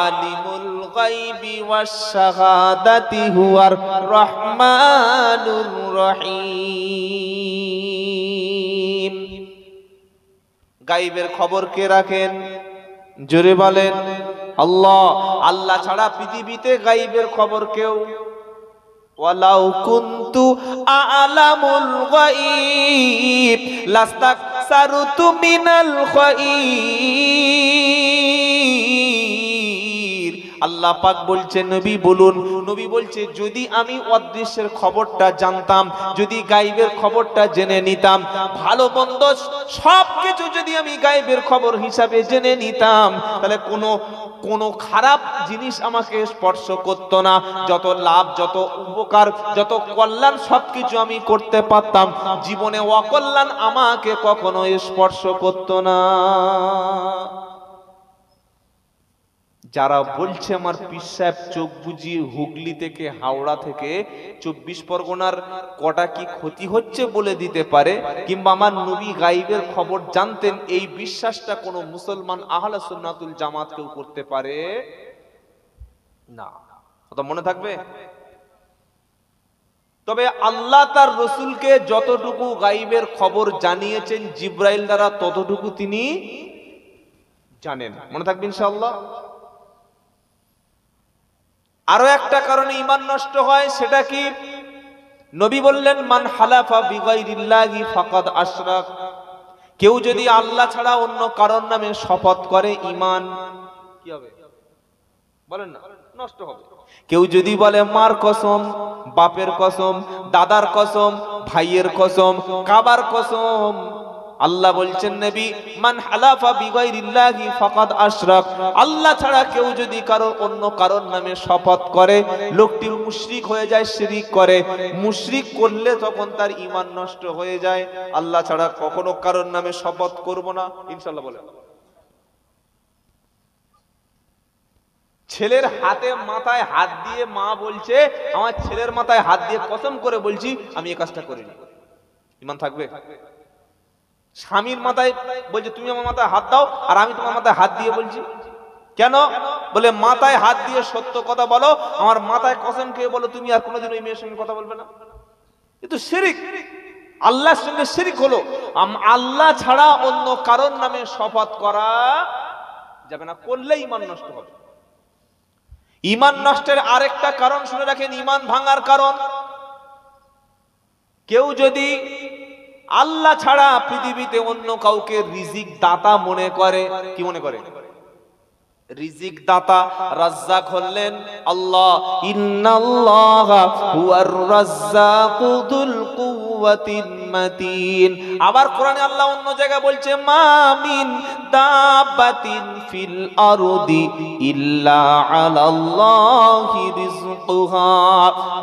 আলিমুল গায়বি ওয়াশ শাহাদাতি হুয়ার রহমানুর রহিম। গায়বের খবর কে রাখেন? জোরে বলেন, আল্লাহ। আল্লাহ ছাড়া পৃথিবীতে গায়বের খবর কেউ। ওয়ালাউ কুনতু আ'লামুল গায়ব লাস্তাকসারতু মিনাল খায়র। আল্লাহ পাক বলছেন নবী বলুন, নবী বলছে যদি আমি অদৃশ্যের খবরটা জানতাম, যদি গায়েবের খবরটা জেনে নিতাম, ভালো মন্দ সবকিছু যদি আমি গায়েবের খবর হিসাবে জেনে নিতাম, তাহলে কোনো খারাপ জিনিস আমাকে স্পর্শ করত না। যত লাভ, যত উপকার, যত কল্যাণ সবকিছু আমি করতে পারতাম। জীবনে অকল্যাণ আমাকে কখনো স্পর্শ করত না। যারা বলছে আমার পীর সাহেব চোখ বুজিয়ে হুগলি থেকে, হাওড়া থেকে 24 পরগনার কটা কি ক্ষতি হচ্ছে বলে দিতে পারে, কিংবা আমার নবী গায়েবের খবর জানতেন, এই বিশ্বাসটা কোনো মুসলমান আহলে সুন্নাতুল জামাত কেউ করতে পারে না। কথা মনে থাকবে। তবে আল্লাহ তার রসুলকে যতটুকু গাইবের খবর জানিয়েছেন জিব্রাইল দ্বারা ততটুকু তিনি জানেন। মনে থাকবে ইনশাআল্লাহ। আরো একটা কারণে ঈমান নষ্ট হয়, সেটা কি? নবী বললেন, মান হালাফা বিগাইরিল্লাহি ফাকাদ আশরাক। কেউ যদি আল্লাহ ছাড়া অন্য কারোর নামে শপথ করে, ঈমান কি হবে বলেন না? নষ্ট হবে। কেউ যদি বলে মার কসম, বাপের কসম, দাদার কসম, ভাইয়ের কসম, কাবার কসম, আল্লাহ বলছেন নবী, মান হালাফা বিগাইরিল্লাহি ফাকাদ আশরাক। আল্লাহ ছাড়া কেউ যদি অন্য কারোর নামে শপথ করে, লোকটি মুশরিক হয়ে যায়, শিরিক করে। মুশরিক করলে তখন তার ঈমান নষ্ট হয়ে যায়। আল্লাহ ছাড়া কখনো কারোর নামে শপথ করব না ইনশাআল্লাহ বলেন। ছেলের হাতে মাথায় হাত দিয়ে মা বলছে, আমার ছেলের মাথায় হাত দিয়ে কসম করে বলছি আমি এই কাজটা করিনি, ঈমান থাকবে? স্বামীর মাথায় বলছে তুমি আমার মাথায় হাত দাও, আর আমি তোমার মাথায় হাত দিয়ে বলছি, কেন? বলে মাথায় হাত দিয়ে সত্য কথা বলো, আমার মাথায় কসম খেয়ে বলো তুমি আর কোনোদিন ওই মেয়ের সঙ্গে কথা বলবে না। কিন্তু শিরিক, আল্লাহর সঙ্গে শিরিক হলো। আল্লাহ ছাড়া অন্য কারোর নামে শপথ করা যাবে না, করলে ঈমান নষ্ট হবে। ঈমান নষ্টের আরেকটা কারণ শুনে রাখেন, ঈমান ভাঙার কারণ। কেউ যদি আল্লাহ ছাড়া পৃথিবীতে অন্য কাউকে রিজিক দাতা মনে করে, কি মনে করে? রিজিক দাতা রাজ্জাক হলেন আল্লাহ। ইন্নাল্লাহা হুয়ার রাজ্জাকু যুল কুওয়াতিল মাতিন। আবার কোরআনে আল্লাহ অন্য জায়গায় বলছে, মা মিন দাব্বাতিন ফিল আরদি ইল্লা আলাল্লাহি রিজকুহা।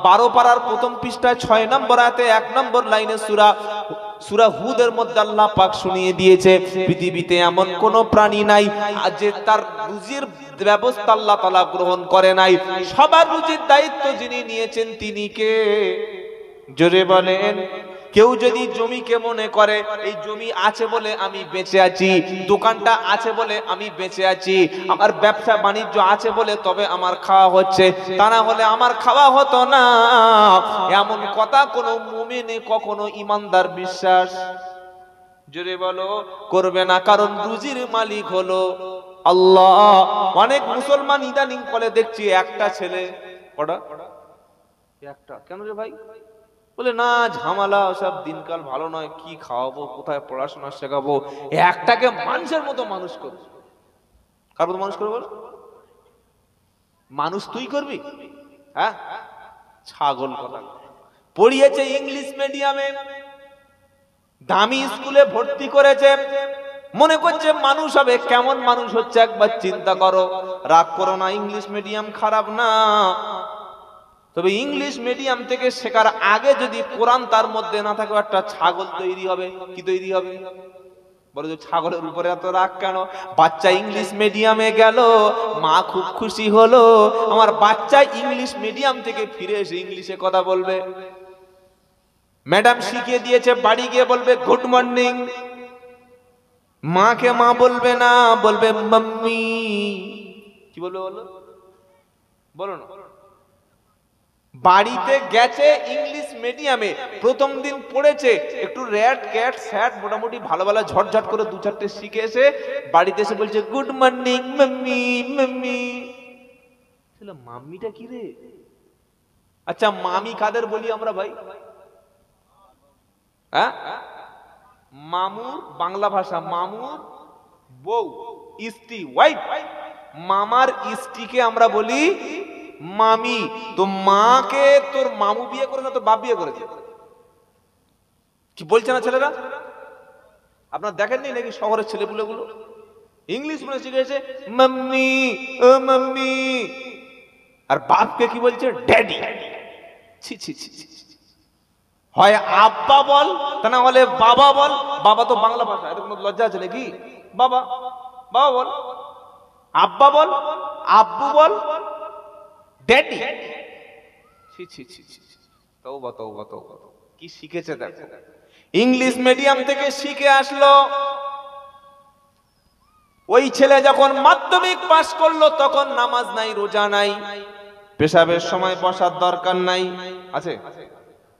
12 পারার প্রথম পৃষ্ঠায় 6 নম্বর আয়াতে 1 নম্বর লাইনে সূরা হুদের মধ্যে আল্লাহ পাক শুনিয়ে দিয়েছে, পৃথিবীতে এমন কোন প্রাণী নাই যে তার রুজির ব্যবস্থা আল্লাহ তাআলা গ্রহণ করে নাই। সবার রুজির দায়িত্ব যিনি নিয়েছেন তিনি কে? জোরে বলেন। কেউ যদি জমিকে মনে করে এই জমি আছে বলে আমি বেঁচে আছি, দোকানটা আছে বলে আমি বেঁচে আছি, আমার ব্যবসা বাণিজ্য আছে বলে তবে আমার খাওয়া হচ্ছে, তা না হলে আমার খাওয়া হতো না, এমন কথা কোনো মুমিনে কখনো ঈমানদার বিশ্বাস জোরে বলো করবে না। কারণ রুজির মালিক হলো আল্লাহ। অনেক মুসলমান ইদানিং বলে দেখছি একটা ছেলে, কটা? একটা। কেন রে ভাই? বলে না ঝামেলা, সব দিনকাল ভালো নয়, কি খাওয়াবো, কোথায় পড়াশোনা শেখাবো, একটাকে মানুষের মতো মানুষ করবো। কার মতো মানুষ করবো বল? মানুষ তুই করবি? হ্যাঁ, ছাগল কথা। পড়িয়েছে ইংলিশ মিডিয়ামে, দামি স্কুলে ভর্তি করেছে, মনে করছে মানুষ হবে। কেমন মানুষ হচ্ছে একবার চিন্তা করো। রাগ করো না, ইংলিশ মিডিয়াম খারাপ না, তবে ইংলিশ মিডিয়াম থেকে শেখার আগে যদি কোরআন তার মধ্যে না থাকে, একটা ছাগল তৈরি হবে। কি তৈরি হবে? বলো যে ছাগলের উপরে এত রাগ কেন? বাচ্চা ইংলিশ মিডিয়ামে গেল, মা খুব খুশি হলো, আমার বাচ্চা ইংলিশ মিডিয়াম থেকে ফিরে এসে ইংলিশে কথা বলবে। ম্যাডাম শিখিয়ে দিয়েছে, বাড়ি গিয়ে বলবে গুড মর্নিং। মাকে মা বলবে না, বলবে মাম্মি। কি বলবে বলো? বলো না। বাড়িতে গেছে ইংলিশ মিডিয়ামে, প্রথম দিন পড়েছে, একটু র্যাট ক্যাট স্যাট মোটামুটি ভালো ভালো ঝটঝট করে 2-4টে শিখে এসে বাড়িতে এসে বলছে গুড মর্নিং মাম্মি মাম্মি। মাম্মিটা কি রে? আচ্ছা মামি কাদের বলি আমরা ভাই? হ্যাঁ, মামুর বাংলা ভাষা, মামুর বউ, স্ত্রী, ওয়াইফ। মামার স্ত্রীকে আমরা বলি মামি। তো মাকে তোর মামু বিয়ে করে না, তো বাপ বিয়ে করেছে। কি বলছে না ছেলেরা? আপনারা দেখেননি নাকি শহরের ছেলেপুলেগুলো ইংলিশ বলে শিখেছে মাম্মি, ও মাম্মি, আর বাপকে কি বলছে? ড্যাডি। ছি ছি ছি ছি। হয় আব্বা বল, তা না হলে বাবা বল। বাবা তো বাংলা ভাষা, এটা কোনো লজ্জা আছে নাকি? বাবা, বাবা বল। আব্বা বল, আব্বু বল, ড্যাডি। ছি ছি ছি ছি। তওবা তওবা তওবা। কি শিখেছে দেখো, ইংলিশ মিডিয়াম থেকে শিখে আসলো। ওই ছেলে যখন মাধ্যমিক পাস করলো তখন নামাজ নাই, রোজা নাই, পেশাবের সময় বসার দরকার নাই, আছে?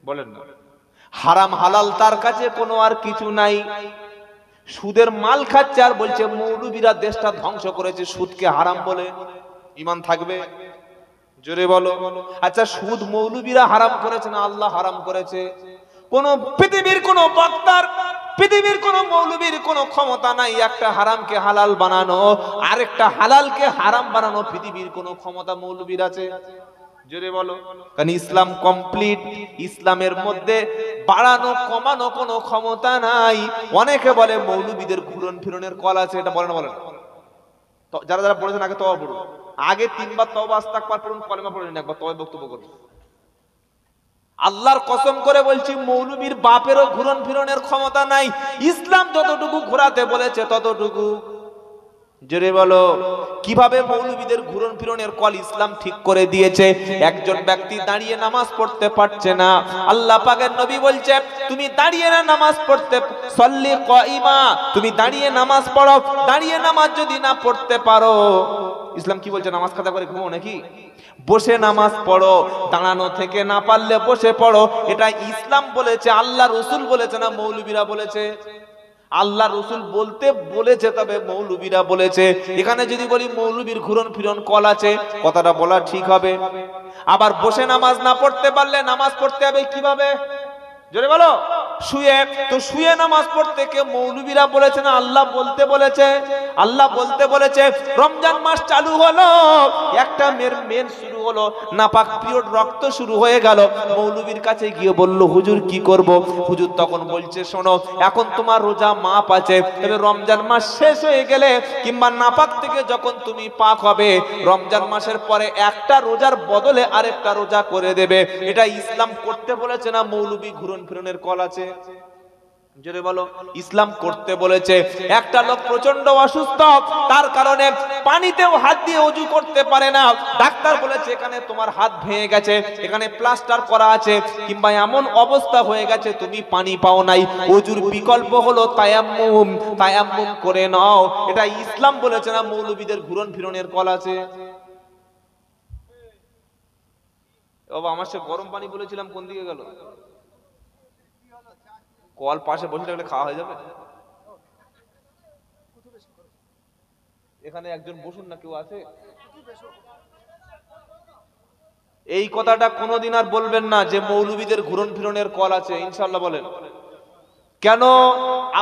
বলেন না। হারাম হালাল তার কাছে কোনো আর কিছু নাই। সুদের মাল খাচ্ছে আর বলছে মৌলবীরা দেশটা ধ্বংস করেছে, সুদকে হারাম বলে। ঈমান থাকবে? জোরে বলো। আচ্ছা, সুদ মৌলবীরা হারাম করেছে না আল্লাহ হারাম করেছে? কোন পৃথিবীর কোন বক্তার, পৃথিবীর কোন মৌলবীর কোন ক্ষমতা নাই একটা হারামকে হালাল বানানো, আরেকটা হালালকে হারাম বানানো। পৃথিবীর কোন ক্ষমতা মৌলবীর আছে? জোরে বলো। কারণ ইসলাম কমপ্লিট, ইসলামের মধ্যে বাড়ানো কমানো কোনো ক্ষমতা নাই। অনেকে বলে মৌলবীদের ঘুরন ফিরনের কল আছে, এটা বলে না? বলে না? যারা যারা পড়েছেন আগে তওবা পড়ুন, আগে 3 বার তওবা ইস্তিগফার পড়ুন, কলেমা পড়ে নিন, একবার তওবা বক্তব্য করুন। আল্লাহর কসম করে বলছি, মৌলবীর বাপেরও ঘুরন ফিরনের ক্ষমতা নাই। ইসলাম যতটুকু ঘোরাতে বলেছে ততটুকু। জোরে বলো। কিভাবে মৌলবীদের ঘুরন ফিরনের কল ইসলাম ঠিক করে দিয়েছে। একজন ব্যক্তি দাঁড়িয়ে নামাজ পড়তে পারছে না, আল্লাহ পাকের নবী বলছে তুমি দাঁড়িয়ে না নামাজ পড়তে, সল্লি কাইমা, তুমি দাঁড়িয়ে নামাজ পড়ো। দাঁড়িয়ে নামাজ যদি না পড়তে পারো, ইসলাম কি বলছে? নামাজ কাজা করে ঘুমো নাকি? বসে নামাজ পড়ো। দাঁড়ানো থেকে না পারলে বসে পড়ো। এটা ইসলাম বলেছে, আল্লাহ রসুল বলেছে না মৌলবীরা বলেছে? আল্লাহ রসুল বলতে বলেছে, তবে মৌলবীরা বলেছে। এখানে যদি বলি মৌলবীর ঘুরন ফিরন কল আছে, কথাটা বলা ঠিক হবে। আবার বসে নামাজ না পড়তে পারলে নামাজ পড়তে হবে কিভাবে? জোরে বলো। শুয়ে। তো শুয়ে নামাজ পড়তে কে মৌলবীরা বলেছে না আল্লাহ বলতে বলেছে? আল্লাহ বলতে বলেছে। রমজান মাস চালু হলো, একটা মেয়ের মেন শুরু হলো, নাপাক পিরিয়ড, রক্ত শুরু হয়ে গেল। মৌলবীর কাছে গিয়ে বলল হুজুর কি করব? হুজুর তখন বলছে শোনো, এখন তোমার রোজা মাপ আছে, তবে রমজান মাস শেষ হয়ে গেলে কিংবা নাপাক থেকে যখন তুমি পাক হবে, রমজান মাসের পরে একটা রোজার বদলে আরেকটা রোজা করে দেবে। এটা ইসলাম করতে বলেছে না মৌলবী ঘুরন ফিরনের কল আছে? জোরে বলো। ইসলাম করতে বলেছে। একটা লোক প্রচন্ড অসুস্থ, তার কারণে পানিতেও হাত দিয়ে ওযু করতে পারে না। ডাক্তার বলেছে এখানে তোমার হাত ভেঙে গেছে, এখানে প্লাস্টার করা আছে, কিংবা এমন অবস্থা হয়ে গেছে তুমি পানি পাও নাই, ওযুর বিকল্প হলো তায়াম্মুম, তায়াম্মুম করে নাও। এটা ইসলাম বলেছে না মৌলবীদের ঘুরন ফিরনের কল আছে? বাবা আমার সে গরম পানি বলেছিলাম, কোন দিকে গেল? কল পাশে বসে থাকলে খাওয়া হয়ে যাবে। এখানে একজন বসুন না, কেউ আছে? এই কথাটা কোনোদিন আর বলবেন না যে মৌলবীদের ঘুরন ফিরনের কল আছে, ইনশাআল্লাহ বলেন। কেন?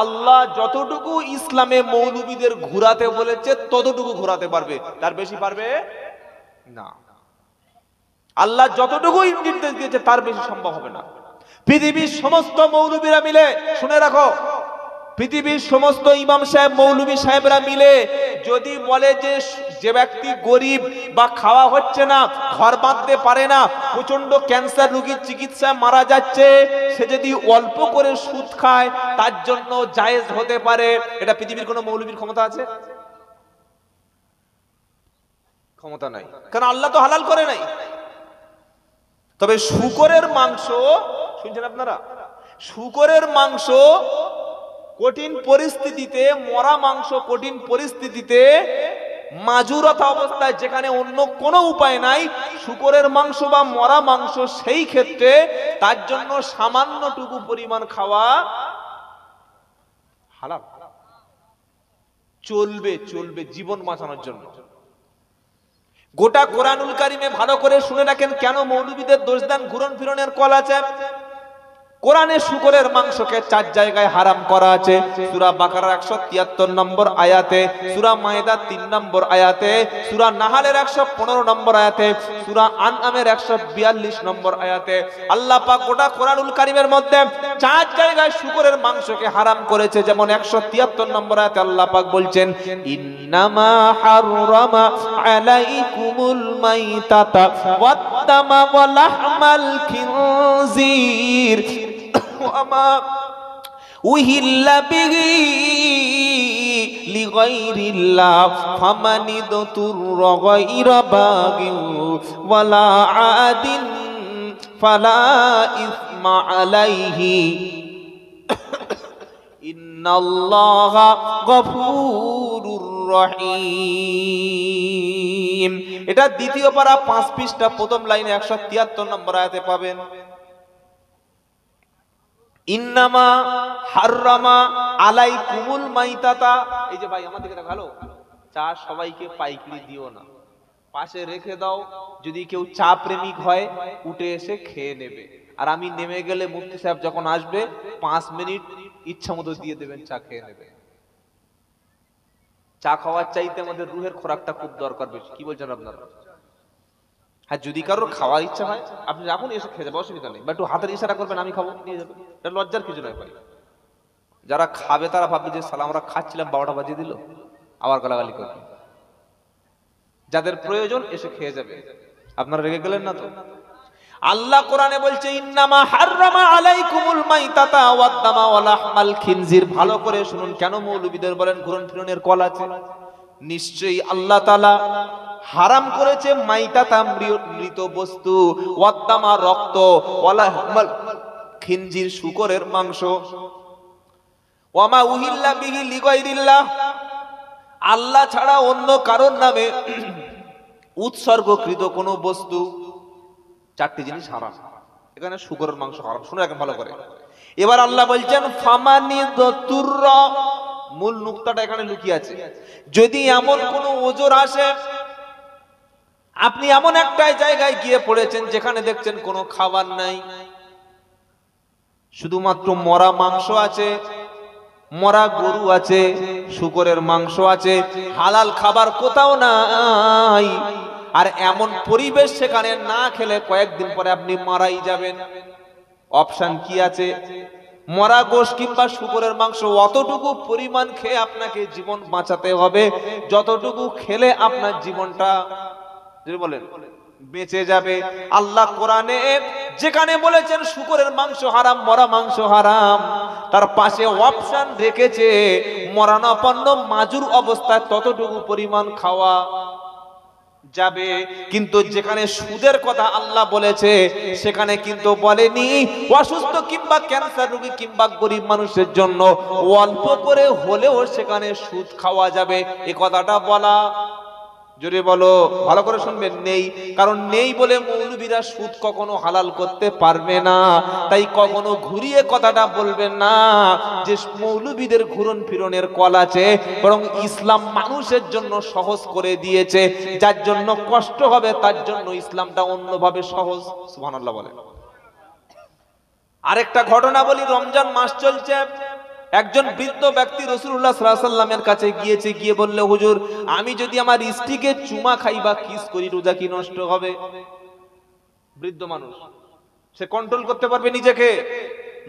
আল্লাহ যতটুকু ইসলামে মৌলবীদের ঘুরাতে বলেছে ততটুকু ঘুরাতে পারবে, তার বেশি পারবে না। আল্লাহ যতটুকু নির্দেশ দিয়েছে তার বেশি সম্ভব হবে না। পৃথিবীর সমস্ত মৌলবীরা মিলে, শুনে রাখো, পৃথিবীর সমস্ত ইমাম সাহেব মৌলবী সাহেবরা মিলে যদি বলে যে যে ব্যক্তি গরিব বা খাওয়া হচ্ছে না, ঘর বাঁধতে পারে না, প্রচন্ড ক্যান্সার রোগীর চিকিৎসায় মারা যাচ্ছে, সে যদি অল্প করে সুদ খায় তার জন্য জায়েজ হতে পারে, এটা পৃথিবীর কোনো মৌলবীর ক্ষমতা আছে? ক্ষমতা নাই, কারণ আল্লাহ তো হালাল করে নাই। তবে শূকরের মাংস, শুনছেন আপনারা, শূকরের মাংস কঠিন পরিস্থিতিতে, মরা মাংস কঠিন পরিস্থিতিতে, মাজুরতা অবস্থায়, যেখানে অন্য কোনো উপায় নাই, শূকরের মাংস বা মরা মাংস, সেই ক্ষেত্রে তার জন্য সামান্যটুকু পরিমাণ খাওয়া হালাল, চলবে, চলবে জীবন বাঁচানোর জন্য। গোটা কোরআনুল কারিমে ভালো করে শুনে রাখেন কেন মৌলবীদের দোষ দেন ঘুরন ফিরনের কল আছে। কোরআনে শূকরের মাংসকে 4 জায়গায় হারাম করা আছে। সূরা বাকারার 173 নম্বর আয়াতে, সূরা মায়েদার 3 নম্বর আয়াতে, সূরা নাহালের 115 নম্বর আয়াতে, সূরা আনআমের 142 নম্বর আয়াতে। আল্লাহ পাক গোটা কোরআনুল কারীমের মধ্যে 4 জায়গায় শূকরের মাংসকে হারাম করেছে। যেমন 173 নম্বর আয়াতে আল্লাহ পাক বলছেন, ইন্নামা হাররামা আলাইকুমুল মাইতাতা ওয়াদ-দামা ওয়া লাহমাল খিনজির ওয়ামা উহিল্লা বিহি লিগাইরিল্লাহ ফামানিদতুররা গায়রা বাগিন ওয়ালা আদিন ফালা ইসমা আলাইহি ইন্নাল্লাহা গফুরুর রহিম। এটা দ্বিতীয় পারা 5 পৃষ্ঠা প্রথম লাইনে 173 নম্বর আয়াতে পাবেন। ইন্নামা হাররামা আলাইকুমুল মাইতাতা। এই যে ভাই আমার দিকে ভালো, চা সবাইকে পাইকারি দিও না, পাশে রেখে দাও, যদি কেউ চা প্রেমিক হয় উঠে এসে খেয়ে নেবে, আর আমি নেমে গেলে মুফতি সাহেব যখন আসবে 5 মিনিট ইচ্ছা মতো দিয়ে দেবেন, চা খেয়ে নেবে। চা খাওয়ার চাইতে আমাদের রুহের খোরাকটা খুব দরকার বেশি। কি বলছেন আপনারা? হ্যাঁ, যদি কারোর খাওয়ার ইচ্ছা হয় আপনি রাখুন, এসে খেয়ে যাবে, অসুবিধা নেই, বা একটু হাতের ইশারা করবেন, আমি খাবো, নিয়ে যাবেন, এটা লজ্জার কিছু নয় ভাই। যারা খাবে তারা ভাববে যে সালা আমরা খাচ্ছিলাম 12টা বাজিয়ে দিল, আবার গালাগালি করবে। যাদের প্রয়োজন এসে খেয়ে যাবে, আপনারা রেগে গেলেন না তো? আল্লাহ কোরআনে বলছে ইন্নামা হাররামা আলাইকুমুল মাইতাতা ওয়াদ-দামা ওয়া লাহমাল খিনজির। ভালো করে শুনুন, কেন মৌলবীদের বলেন ঘুরন ফিরনের কল আছে? নিশ্চয়ই আল্লাহ তাআলা হারাম করেছে মাইতাতা মৃত বস্তু, ওয়াদ-দামা রক্ত, ওয়া লাহমাল খিনজির শূকরের মাংস, ওয়া মা উহিল্লা বিহি লিগাইরিল্লাহ, আল্লাহ ছাড়া অন্য কারোর নামে উৎসর্গকৃত কোন বস্তু। 4টি জিনিস হারাম, এখানে শূকরের মাংস হারাম। শুনে রাখেন ভালো করে। এবার আল্লাহ বলছেন ফামানিদতুর, মূল নুকতাটা এখানে লুকিয়ে আছে। যদি এমন কোন ওজর আসে, আপনি এমন একটা জায়গায় গিয়ে পড়েছেন যেখানে দেখছেন কোনো খাবার নাই, শুধুমাত্র মরা মাংস আছে, মরা গরু আছে, শূকরের মাংস আছে, হালাল খাবার কোথাও নাই, আর এমন পরিবেশ সেখানে না খেলে কয়েকদিন পরে আপনি মারাই যাবেন, অপশন কি আছে? মরা গোশ কিংবা শূকরের মাংস অতটুকু পরিমাণ খেয়ে আপনাকে জীবন বাঁচাতে হবে যতটুকু খেলে আপনার জীবনটা বলেন বেঁচে যাবে। আল্লাহ কোরআনে যেখানে বলেছেন শূকরের মাংস হারাম, মরা মাংস হারাম, তার পাশে অপশন রেখেছে মরণাপন্ন মাজুর অবস্থায় ততটুকু পরিমাণ খাওয়া যাবে। কিন্তু যেখানে সুদের কথা আল্লাহ বলেছে সেখানে কিন্তু বলেনি অসুস্থ কিংবা ক্যান্সার রোগী কিংবা গরিব মানুষের জন্য অল্প করে হলেও সেখানে সুদ খাওয়া যাবে, এই কথাটা বলা, জোরে বলো, ভালো করে শুনবেন, নেই। কারণ নেই বলে মৌলবীরা সুদ কখনো হালাল করতে পারবে না। তাই কখনো ঘুরিয়ে কথাটা বলবেন না যে মৌলবীদের ঘুরন ফিরনের কল আছে, বরং ইসলাম মানুষের জন্য সহজ করে দিয়েছে, যার জন্য কষ্ট হবে তার জন্য ইসলামটা অন্যভাবে সহজ। সুবহানাল্লাহ বলেন। আরেকটা ঘটনা বলি, রমজান মাস চলছে, একজন বৃদ্ধ ব্যক্তি রাসূলুল্লাহ সাল্লাল্লাহু আলাইহি ওয়াসাল্লামের কাছে গিয়েছে, গিয়ে বলল হুজুর আমি যদি আমার স্ত্রীকে চুমা খাই বা কিস করি রোজা কি নষ্ট হবে? বৃদ্ধ মানুষ, সে কন্ট্রোল করতে পারবে নিজেকে।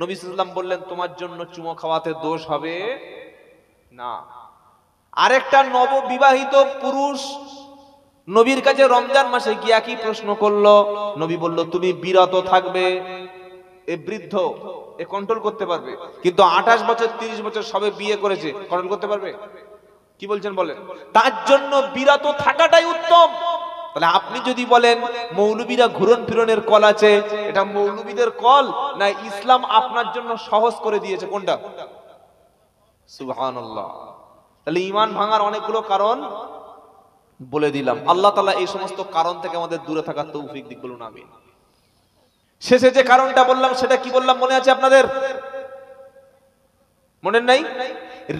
নবী সাল্লাল্লাহু আলাইহি ওয়াসাল্লাম বললেন তোমার জন্য চুমা খাওয়াতে দোষ হবে না। আরেকটা নববিবাহিত পুরুষ নবীর কাছে রমজান মাসে গিয়ে কি প্রশ্ন করলো, নবী বলল তুমি বিরত থাকবে। এ বৃদ্ধ, এ কন্ট্রোল করতে পারবে, কিন্তু 28 বছর 30 বছর সবে বিয়ে করেছে, কন্ট্রোল করতে পারবে? কি বলছেন বলেন? তার জন্য বিরত থাকাটাই উত্তম। তাহলে আপনি যদি বলেন মৌলবীরা ঘুরন ফিরনের কল আছে, এটা মৌলবীদের কল না ইসলাম আপনার জন্য সহজ করে দিয়েছে, কোনটা? সুবহানাল্লাহ। তাহলে ঈমান ভাঙার অনেকগুলো কারণ বলে দিলাম। আল্লাহ তাআলা এই সমস্ত কারণ থেকে আমাদের দূরে থাকার তৌফিক দিক, বলুন আমিন। শেষে যে কারণটা বললাম সেটা কি বললাম মনে আছে আপনাদের? মনে নাই?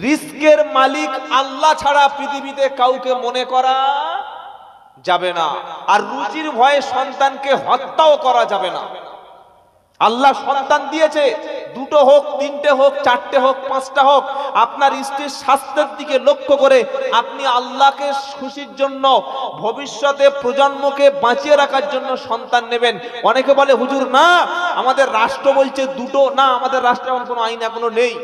রিস্কের মালিক আল্লাহ ছাড়া পৃথিবীতে কাউকে মনে করা যাবে না, আর রুজির ভয়ে সন্তানকে হত্যাও করা যাবে না। আল্লাহ সন্তান দিয়েছে, 2টো হোক, 3টে হোক, 4টে হোক, 5টা হোক, আপনার স্ত্রীর স্বাস্থ্যের দিকে লক্ষ্য করে আপনি আল্লাহকে খুশির জন্য ভবিষ্যতে প্রজন্মকে বাঁচিয়ে রাখার জন্য সন্তান নেবেন। অনেকে বলে হুজুর না আমাদের রাষ্ট্র বলছে 2টো, না আমাদের রাষ্ট্রে এমন কোনো আইন এখনো নেই।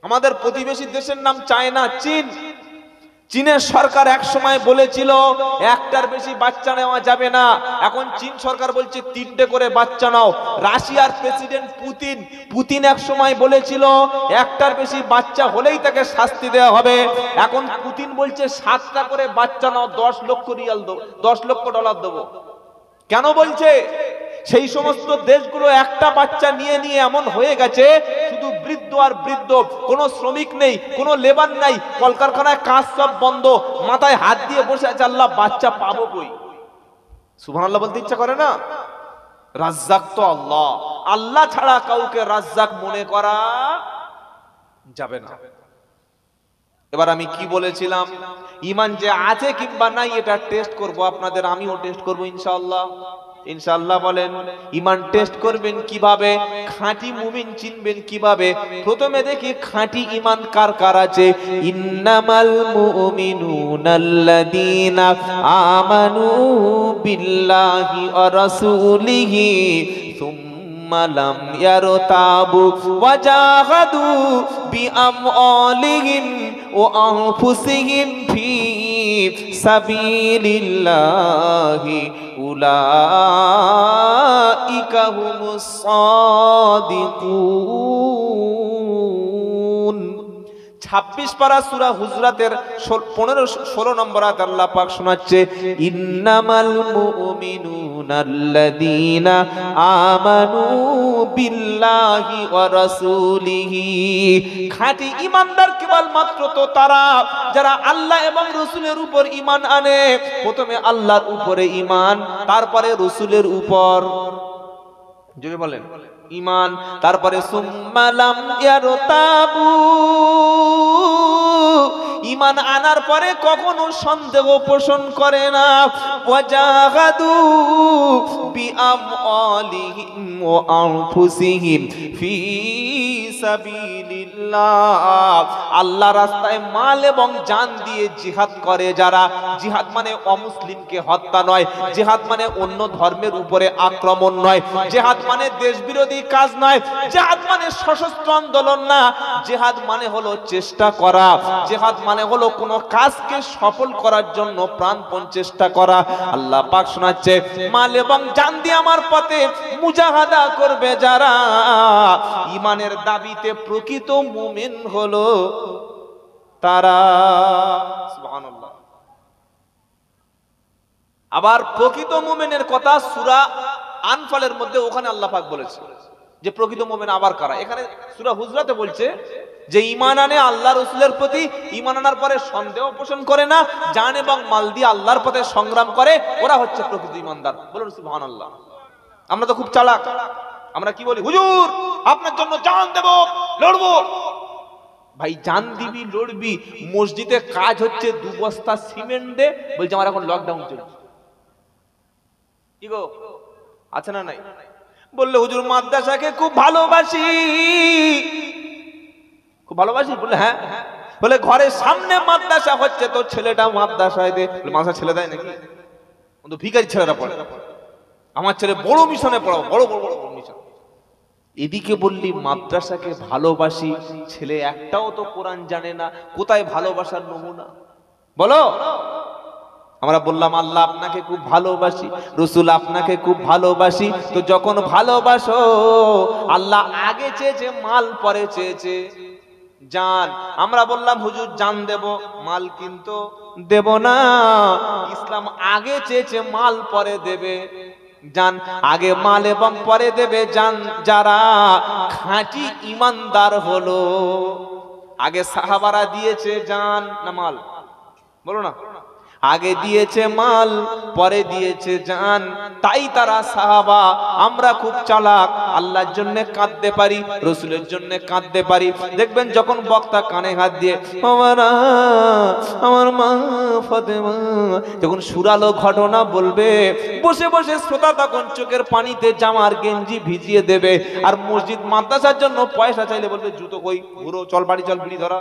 আমাদের প্রতিবেশী দেশের নাম চায়না, চীন। চীনের সরকার এক সময় বলেছিল 1টার বেশি বাচ্চা নেওয়া যাবে না, এখন চীন সরকার বলছে 3টে করে বাচ্চা নাও। রাশিয়ার প্রেসিডেন্ট পুতিন এক সময় বলেছিল 1টার বেশি বাচ্চা হলেই তাকে শাস্তি দেওয়া হবে, এখন পুতিন বলছে 7টা করে বাচ্চা নাও, 10 লক্ষ রিয়াল দেবো, 10 লক্ষ ডলার দেবো। কেন বলছে? সেই সমস্ত দেশগুলো একটা বাচ্চা নিয়ে নিয়ে এমন হয়ে গেছে শুধু বৃদ্ধ আর বৃদ্ধ, কোনো শ্রমিক নেই, কোনো লেবার নাই, কলকারখানায় কাজ সব বন্ধ, মাথায় হাত দিয়ে বসে আছে আল্লাহ বাচ্চা পাবো কই? সুবহানাল্লাহ বলতে ইচ্ছা করে না? রাজ্জাক তো আল্লাহ, আল্লাহ ছাড়া কাউকে রাজ্জাক মনে করা যাবে না। এবার আমি কি বলেছিলাম, ঈমান যে আছে কিংবা নাই এটা টেস্ট করব আপনাদের, আমিও টেস্ট করব ইনশাআল্লাহ। ইনশাআল্লাহ বলেন। ঈমান টেস্ট করবেন কিভাবে, খাঁটি মুমিন চিনবেন কিভাবে? প্রথমে দেখি খাঁটি ঈমান কার কার আছে। ইন্নামাল মুমিনুনাল্লাযীনা আমানু বিল্লাহি ওয়া রাসূলিহি মালাম ইয়ারতাবু ওয়াজাহাদু বিআমওয়ালিহিম ওয়া আনফুসিহিম ফি সাবিলিল্লাহি উলাইকা হুমুস সাদিকুন। 26 পারা সূরা হুজরাতের 15-16 নম্বর আয়াত আল্লাহ পাক শোনাচ্ছে, ইন্নামাল মুমিনুনাল্লাযীনা আমানু বিল্লাহি ওয়া রাসূলিহি। খাঁটি ঈমানদার কেবলমাত্র তো তারা যারা আল্লাহ এবং রাসূলের উপর ঈমান আনে। প্রথমে আল্লাহর উপরে ঈমান, তারপরে রাসূলের উপর জোরে বলেন ঈমান, তারপরে সুম্মা লাম ইয়ারতাবু। ঈমান আনার পরে কখনো সন্দেহ পোষণ করে না। ওয়াজাহাদু বিআমওয়ালিহিম ওয়া আনফুসিহিম ফি সাবিলিল্লাহ। আল্লাহর রাস্তায় মাল এবং জান দিয়ে জিহাদ করে যারা। জিহাদ মানে অমুসলিমকে হত্যা নয়, জিহাদ মানে অন্য ধর্মের উপরে আক্রমণ নয়, জিহাদ মানে দেশবিরোধী কাজ নয়, জিহাদ মানে সশস্ত্র আন্দোলন না। জিহাদ মানে হলো চেষ্টা করা, জিহাদ মানে হলো কোনো কাজকে সফল করার জন্য প্রাণপণ চেষ্টা করা। আল্লাহ পাক শোনাচ্ছে, মাল এবং জান দিয়ে আমার পথে মুজাহাদা করবে যারা, ঈমানের দাবিতে প্রকৃত মুমিন হলো তারা। সুবহানাল্লাহ। আবার প্রকৃত মুমিনের কথা সূরা আনফালের মধ্যে ওখানে আল্লাহ পাক বলেছে যে প্রকৃত মুমিন আবার কারা। এখানে সূরা হুজরাতে বলছে যে ঈমান আনে আল্লাহ রাসূলের প্রতি, ঈমান আনার পরে সন্দেহ পোষণ করে না, জান এবং মাল দিয়ে আল্লাহর পথে সংগ্রাম করে, ওরা হচ্ছে প্রকৃত ঈমানদার। বলুন সুবহানাল্লাহ। আমরা তো খুব চালাক, আমরা কি বলি, হুজুর আপনার জন্য জান দেব, লড়বো। ভাই জান দিবি, লড়বি, মসজিদে কাজ হচ্ছে 2 বস্তা সিমেন্ট দে, বলছে আমার এখন লকডাউন চলছে। কি গো আছে না নাই? বললে হুজুর মাদ্রাসাকে খুব ভালোবাসি, খুব ভালোবাসি। বলে হ্যাঁ। বলে ঘরের সামনে মাদ্রাসা হচ্ছে, তো ছেলেটা মাদ্রাসায় দে। মাদ্রাসা ছেলে দেয় নাকি? কিন্তু ভিখারি ছেলেরা পড়ে। আমার ছেলে বড় মিশনে পড়াবো, বড় বড় বড় মিশন। এদিকে বললি মাদ্রাসাকে ভালোবাসি, ছেলে একটাও তো কোরআন জানে না, কোথায় ভালোবাসার নমুনা বলো? আমরা বললাম আল্লাহ আপনাকে খুব ভালোবাসি, রাসূল আপনাকে খুব ভালোবাসি। তো যখন ভালোবাসো, আল্লাহ আগে চেয়েছে মাল, পরে চেয়েছে জান। আমরা বললাম হুজুর জান দেব, মাল কিন্তু দেব না। ইসলাম আগে চেয়েছে মাল, পরে দেবে জান। আগে মাল এবং পরে দেবে জান যারা খাঁটি ঈমানদার হলো। আগে সাহাবারা দিয়েছে জান না মাল? বলো না। আগে দিয়েছে মাল, পরে দিয়েছে জান, তাই তারা সাহাবা। আমরা খুব চালাক, আল্লাহর জন্য কাঁদতে পারি, রাসূলের জন্য কাঁদতে পারি। দেখবেন যখন বক্তা কানে হাত দিয়ে আমার মা ফাতেমা যখন সুরালো ঘটনা বলবে, বসে বসে শ্রোতা তখন চোখের পানিতে জামার গেঞ্জি ভিজিয়ে দেবে। আর মসজিদ মাদ্রাসার জন্য পয়সা চাইলে বলবে জুতো কই, ঘুরো, চল বাড়ি চল, বিড়ি ধরা।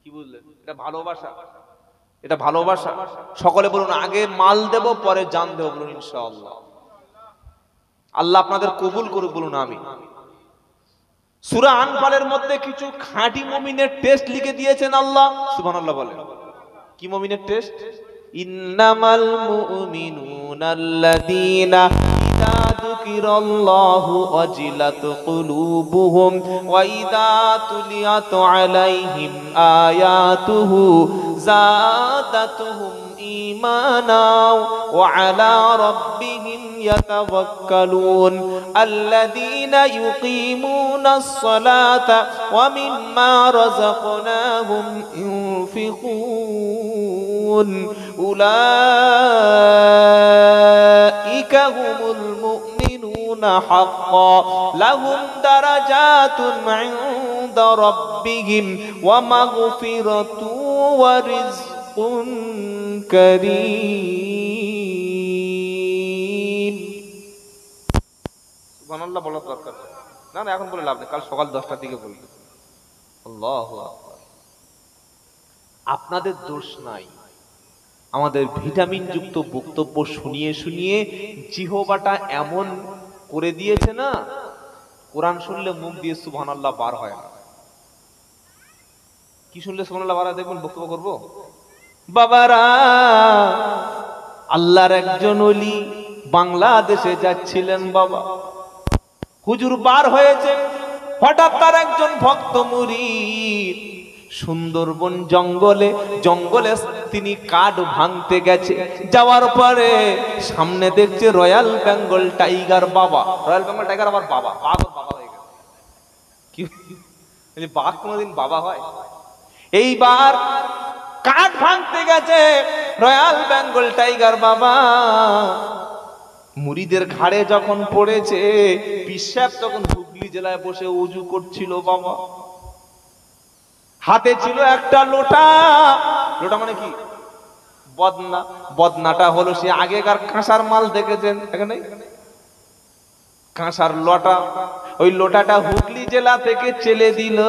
কি বুঝলেন? এটা ভালোবাসা, এটা ভালোবাসা। সকলে বলুন আগে মাল দেব, পরে জান দেব। বলুন ইনশাআল্লাহ। আল্লাহ আপনাদের কবুল করুক, বলুন আমিন। সূরা আনফালের মধ্যে কিছু খাঁটি মুমিনের টেস্ট লিখে দিয়েছেন আল্লাহ। সুবহানাল্লাহ বলেন। কি মুমিনের টেস্ট? ইন্নামাল মুমিনুনাল্লাযীনা ইযা যুকিরাল্লাহু ওয়াজিলাত কুলুবুহুম ওয়া ইযা তুলিয়াত আলাইহিম আয়াতুহু যাদাতুহুম ঈমানা ওয়া আলা রাব্বিহিম ইয়াতাওয়াক্কালুন আল্লাযীনা ইউকিমুনাস সালাতা ওয়া মিম্মা রাযাকনাহুম ইউনফিকুন উলাইকা উলাইকা হুমুল মুমিনুনা হাক্কান লাহুম দারাজাতুন ইনদা রাব্বিহিম ওয়া মাগফিরাতু ওয়া রিজকুন কারীম। সুবহানাল্লাহ বলার দরকার না, না এখন বলে লাভ নেই, কাল সকাল 10টার দিকে বলবে। আল্লাহু আকবার। আপনাদের দোষ নাই, আমাদের ভিটামিন যুক্ত বক্তব্য শুনিয়ে শুনিয়ে জিহবাটা এমন করে দিয়েছে না, কোরআন শুনলে মুখ দিয়ে সুবহানাল্লাহ বার হয় না। কি শুনলে সুবহানাল্লাহ বার হয় দেখবেন, বক্তব্য করব বাবারা। আল্লাহর একজন ওলি বাংলাদেশে যাচ্ছিলেন বাবা, হুজুর বার হয়েছে, হঠাৎ তার একজন ভক্ত মুরিদ সুন্দরবন জঙ্গলে জঙ্গলে তিনি কাঠ ভাঙতে গেছে, যাওয়ার পরে সামনে দেখছে রয়্যাল বেঙ্গল টাইগার। বাবা রয়্যাল বেঙ্গল টাইগার আবার বাবা, বাঘ বাবা হয়ে গেল। কি বাঘ কোনোদিন বাবা হয়? এইবার কাঠ ভাঙতে গেছে রয়্যাল বেঙ্গল টাইগার বাবা, মুরিদের ঘাড়ে যখন পড়েছে, পিসাব তখন হুগলি জেলায় বসে উজু করছিল বাবা, হাতে ছিল একটা লোটা। লোটা মানে কি? বদনা। বদনাটা হলো সে আগেকার কাঁসার মাল দেখেছেন এখানে, কাঁসার লোটা। ওই লোটাটা হুগলি জেলা থেকে চেলে দিল,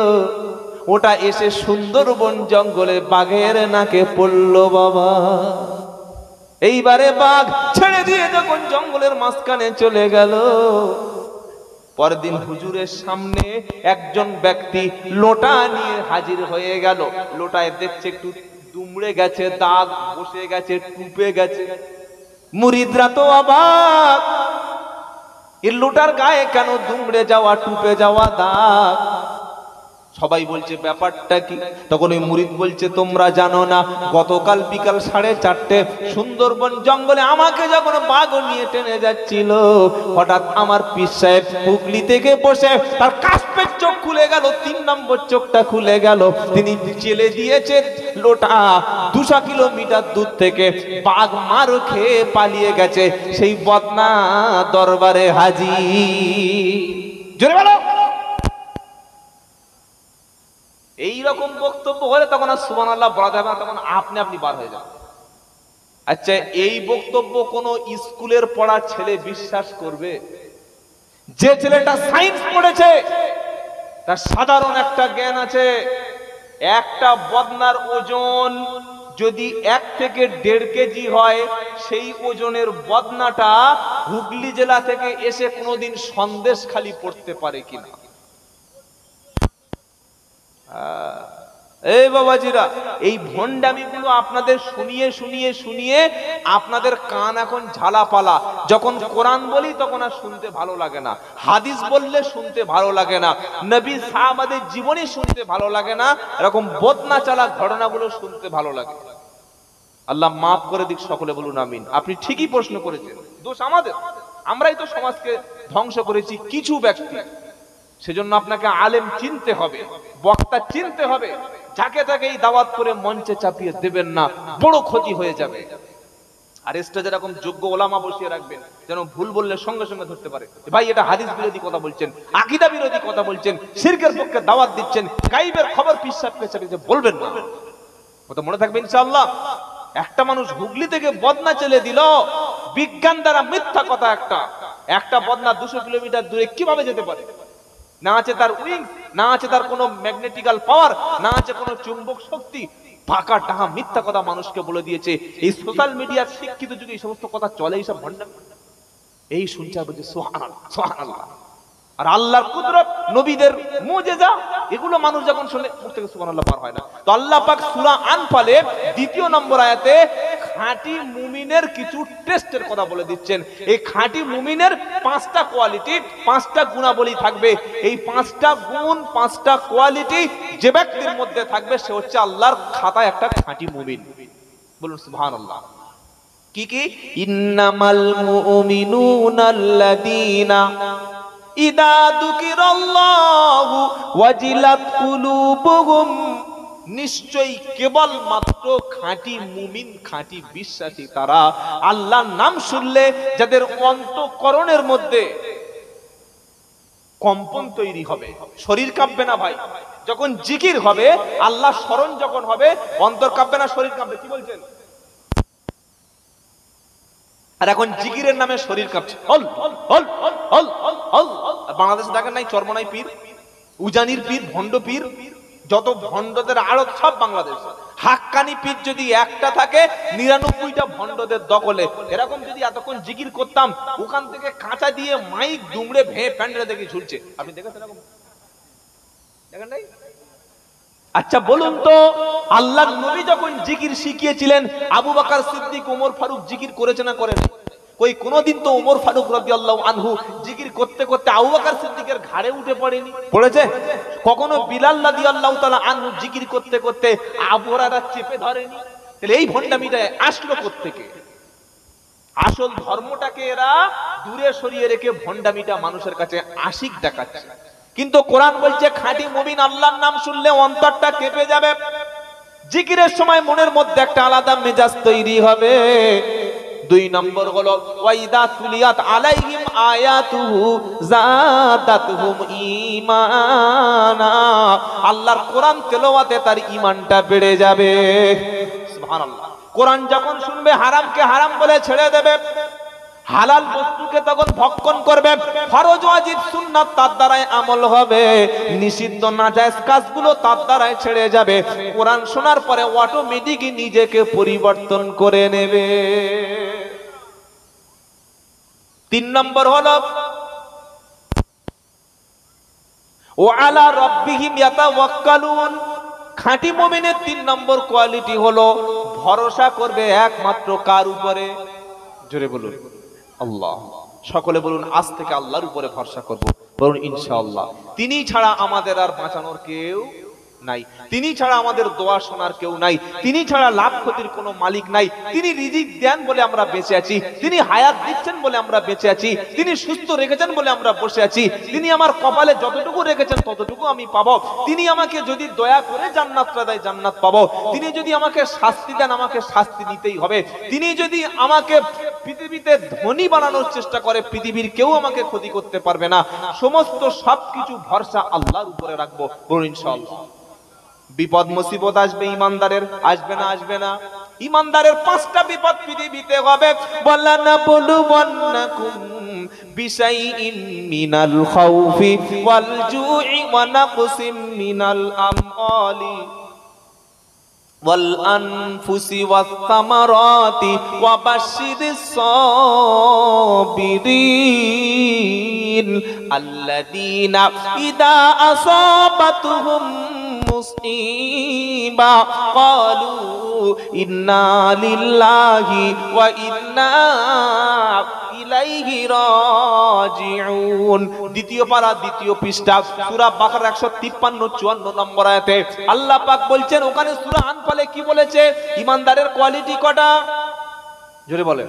ওটা এসে সুন্দরবন জঙ্গলে বাঘের নাকে পড়লো বাবা। এইবারে বাঘ ছেড়ে দিয়ে যখন জঙ্গলের মাঝখানে চলে গেল, পরদিন হুজুরের সামনে একজন ব্যক্তি লোটা নিয়ে হাজির হয়ে গেল। লোটায় দেখছে একটু দুমড়ে গেছে, দাগ বসে গেছে, টুপে গেছে। মুরিদরা তো অবাক, এই লোটার গায়ে কেন দুমড়ে যাওয়া টুপে যাওয়া দাগ? সবাই বলছে ব্যাপারটা কি? তখন ওই মুরিদ বলছে তোমরা জানো না, গতকাল বিকাল 4:30 সুন্দরবন জঙ্গলে আমাকে যখন বাঘ নিয়ে টেনে যাচ্ছিল, হঠাৎ আমার পীর সাহেব হুগলি থেকে বসে তার কাস্পের চোখ খুলে গেল, 3 নম্বর চোখটা খুলে গেল। তিনি চেলে দিয়েছে লোটা 200 কিলোমিটার দূর থেকে, বাঘ মার খেয়ে পালিয়ে গেছে। সেই বদনা দরবারে হাজির। জোরে বলো। এইরকম বক্তব্য হলে তখন আর সুবহানাল্লাহ বলা যাবে না, তখন আপনি আপনি বার হয়ে যাবে। আচ্ছা, এই বক্তব্য কোন স্কুলের পড়া ছেলে বিশ্বাস করবে? যে ছেলেটা সায়েন্স পড়েছে, তার সাধারণ একটা জ্ঞান আছে, একটা বদনার ওজন যদি 1 থেকে 1.5 কেজি হয়, সেই ওজনের বদনাটা হুগলি জেলা থেকে এসে কোনোদিন সন্দেশখালি পড়তে পারে কিনা? এই বাবাজিরা, এই ভণ্ডামিগুলো আপনাদের শুনিয়ে শুনিয়ে শুনিয়ে আপনাদের কান এখন ঝালাপালা। যখন কোরআন বলি তখন আর শুনতে ভালো লাগে না, হাদিস বললে শুনতে ভালো লাগে না, নবী সাহাবাদের জীবনী শুনতে ভালো লাগে না, এরকম বদনা চালা ঘটনাগুলো শুনতে ভালো লাগে। আল্লাহ মাফ করে দিক, সকলে বলুন আমিন। আপনি ঠিকই প্রশ্ন করেছেন, দোষ আমাদের, আমরাই তো সমাজকে ধ্বংস করেছি কিছু ব্যক্তি। সেজন্য আপনাকে আলেম চিনতে হবে, বক্তা চিনতে হবে, যাকে তাকে এই দাওয়াত করে মঞ্চে চাপিয়ে দেবেন না, বড় ক্ষতি হয়ে যাবে। আর স্টেজে এরকম যোগ্য ওলামা বসিয়ে রাখবেন, যেন ভুল বললে সঙ্গে সঙ্গে ধরতে পারে, ভাই এটা হাদিস বিরোধী কথা বলছেন, আকীদা বিরোধী কথা বলছেন, শিরকের পক্ষে দাওয়াত দিচ্ছেন, গায়বের খবর পিছাপকে চাপিয়ে বলবেন না। কথা মনে থাকবে ইনশাআল্লাহ। একটা মানুষ হুগলি থেকে বদনা চলে দিল, বিজ্ঞান দ্বারা মিথ্যা কথা। একটা বদনা 200 কিলোমিটার দূরে কিভাবে যেতে পারে? না আছে তার উইংস, না আছে তার কোনো ম্যাগনেটিক্যাল পাওয়ার, না আছে কোনো চুম্বক শক্তি। পাকা টাহা মিথ্যা কথা মানুষকে বলে দিয়েছে। এই সোশ্যাল মিডিয়ার শিক্ষিত যুগে এই সমস্ত কথা চলে, এইসব ভণ্ডামি। এই শুনছে বলছে সুবহানাল্লাহ সুবহানাল্লাহ। আর আল্লাহর কুদরত, নবীদের মুজিজা, এগুলো মানুষ যখন শুনে মুখ থেকে সুবহানাল্লাহ পার হয় না। তো আল্লাহ পাক সূরা আনফালে 2 নম্বর আয়াতে খাঁটি মুমিনের কিছু টেস্টের কথা বলে দিচ্ছেন। এই খাঁটি মুমিনের 5টা কোয়ালিটি, 5টা গুণাবলী থাকবে। এই 5টা গুণ, 5টা কোয়ালিটি যে ব্যক্তির মধ্যে থাকবে, সে হচ্ছে আল্লাহর খাতায় একটা খাঁটি মুমিন। বলুন সুবহানাল্লাহ। কি কি? ইন্নামাল মুমিনুনাল্লাযীনা ইদা যুকিরাল্লাহু ওয়াজিলাত কুলুবুহুম। নিশ্চয়ই কেবল মাত্র খাঁটি মুমিন, খাঁটি বিশ্বাসী তারা, আল্লাহর নাম শুনলে যাদের অন্তঃকরণের মধ্যে কম্পন তৈরি হবে, শরীর কাঁপবে না ভাই। যখন জিকির হবে, আল্লাহ স্মরণ যখন হবে, অন্তর কাঁপবে না, শরীর কাঁপবে। কি বলছেন? আর এখন জিকিরের নামে শরীর কাঁপছে। হল হল হল হল হল। বাংলাদেশে দেখেন নাই চরমনাই পীর, উজানির পীর, ভণ্ড পীর, যত ভণ্ডদের আড়ত সব বাংলাদেশে। হাক্কানি পীর যদি একটা থাকে, 99টা ভণ্ডদের দখলে। এরকম যদি এতক্ষণ জিকির করতাম, ওখান থেকে কাঁচা দিয়ে মাইক দুমড়ে ভেঙে প্যান্ডেলে দেখে ঝুলছে। আপনি দেখেছেন এরকম? দেখেন নাই? আচ্ছা বলুন তো, আল্লাহর নবী যখন জিকির শিখিয়েছিলেন, আবু বকর সিদ্দিক, ওমর ফারুক জিকির করেছে না করেন? কই কোনদিন তো ওমর ফারুক রাদিয়াল্লাহু আনহু জিকির করতে করতে আবু বকর সিদ্দিকের ঘাড়ে উঠে পড়েনি? পড়েছে? কখনো বিলাল রাদিয়াল্লাহু তাআলা আনহু জিকির করতে করতে আবু হুরায়রা চেপে ধরেনি? তাহলে এই ভণ্ডামিটা আসলো কোত্থেকে? আসল ধর্মটাকে এরা দূরে সরিয়ে রেখে ভণ্ডামিটা মানুষের কাছে আশিক দেখাচ্ছে। কিন্তু কোরআন বলছে খাঁটি মুমিন আল্লাহর নাম শুনলে অন্তরটা কেঁপে যাবে, জিকিরের সময় মনের মধ্যে একটা আলাদা মেজাজ তৈরি হবে। 2 নম্বর হলো ওয়াইদা তুলিয়াত আলাইহিম আয়াতুহু যাদাতহুম ঈমানা, আল্লাহর কোরআন তেলাওয়াতে তার ঈমানটা বেড়ে যাবে। সুবহানাল্লাহ। কোরআন যখন শুনবে, হারামকে হারাম বলে ছেড়ে দেবে, হালাল বস্তুকে তখন ভক্ষণ করবে, ফরজ ওয়াজিব সুন্নাত তার দ্বারাই আমল হবে, নিষিদ্ধ নাজায়েজ কাজগুলো তার দ্বারাই ছেড়ে যাবে। কোরআন শোনার পরে অটোমেটিক নিজেকে পরিবর্তন করে নেবে। 3 নম্বর হলো ওয়া আলা রাব্বিহিম ইয়াতাওয়াক্কালুন, খাঁটি মুমিনের 3 নম্বর কোয়ালিটি হলো ভরসা করবে একমাত্র কার উপরে? জোরে বলুন আল্লাহ। সকলে বলুন আজ থেকে আল্লাহর উপরে ভরসা করব। বলুন ইনশাআল্লাহ। তিনি ছাড়া আমাদের আর বাঁচানোর কেউ নাই, তিনি ছাড়া আমাদের দোয়া শোনার কেউ নাই, তিনি ছাড়া লাভ ক্ষতির কোনো মালিক নাই। তিনি রিজিক দেন বলে আমরা বেঁচে আছি, তিনি হায়াত দিচ্ছেন বলে আমরা বেঁচে আছি, তিনি সুস্থ রেখেছেন বলে আমরা বসে আছি, তিনি আমার কপালে যতটুকু রেখেছেন ততটুকু আমি পাবো, তিনি আমাকে যদি দয়া করে জান্নাতটা দেয় জান্নাত পাবো, তিনি যদি আমাকে শাস্তি দেন আমাকে শাস্তি নিতেই হবে, তিনি যদি আমাকে পৃথিবীতে ধনী বানানোর চেষ্টা করে পৃথিবীর কেউ আমাকে ক্ষতি করতে পারবে না। সমস্ত সবকিছু ভরসা আল্লাহর উপরে রাখবো। বলুন ইনশাআল্লাহ। বিপদ মুসিবত আসবে ইমানদারের, আসবে না? আসবে না? ইমানদারের 5টা বিপদ পৃথিবীতে হবে। বলানা বলুওয়ান্নাকুম বিশাইইন মিনাল খাউফি ওয়াল জুই ওয়া নাকসিম মিনাল আমওয়ালি ওয়াল আনফুসি ওয়াস সামারাতি ওয়া বাশশিরিস সাবিরিন আল্লাযীনা ইযা আসাবাতুহুম মুসিবা ক্বালু ইন্না লিল্লাহি ওয়া ইন্না ইলাইহি রাজিউন। দ্বিতীয় পারা, দ্বিতীয় পৃষ্ঠা, সূরা বাকারা 153-54 নম্বর আয়াতে আল্লাহ পাক বলছেন, ওখানে সূরা আনফালে কি বলেছে? ইমানদারের কোয়ালিটি কটা? জোরে বলে।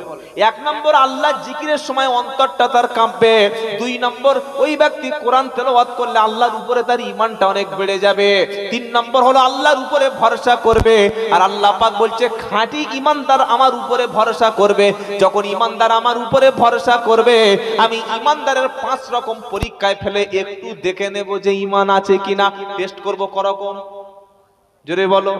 1 নম্বর আল্লাহ জিকিরের সময় অন্তরটা তার কাঁপবে। 2 নম্বর ওই ব্যক্তি কোরআন তেলাওয়াত করলে আল্লাহর উপরে তার ঈমানটা অনেক বেড়ে যাবে। 3 নম্বর হলো আল্লাহর উপরে ভরসা করবে। আর আল্লাহ পাক বলছে খাঁটি ঈমানদার আমার উপরে ভরসা করবে। যখন ঈমানদার আমার উপরে ভরসা করবে, আমি ঈমানদারের 5 রকম পরীক্ষায় ফেলে একটু দেখে নেব যে ঈমান আছে কিনা। টেস্ট করব করকম? জোরে বলো।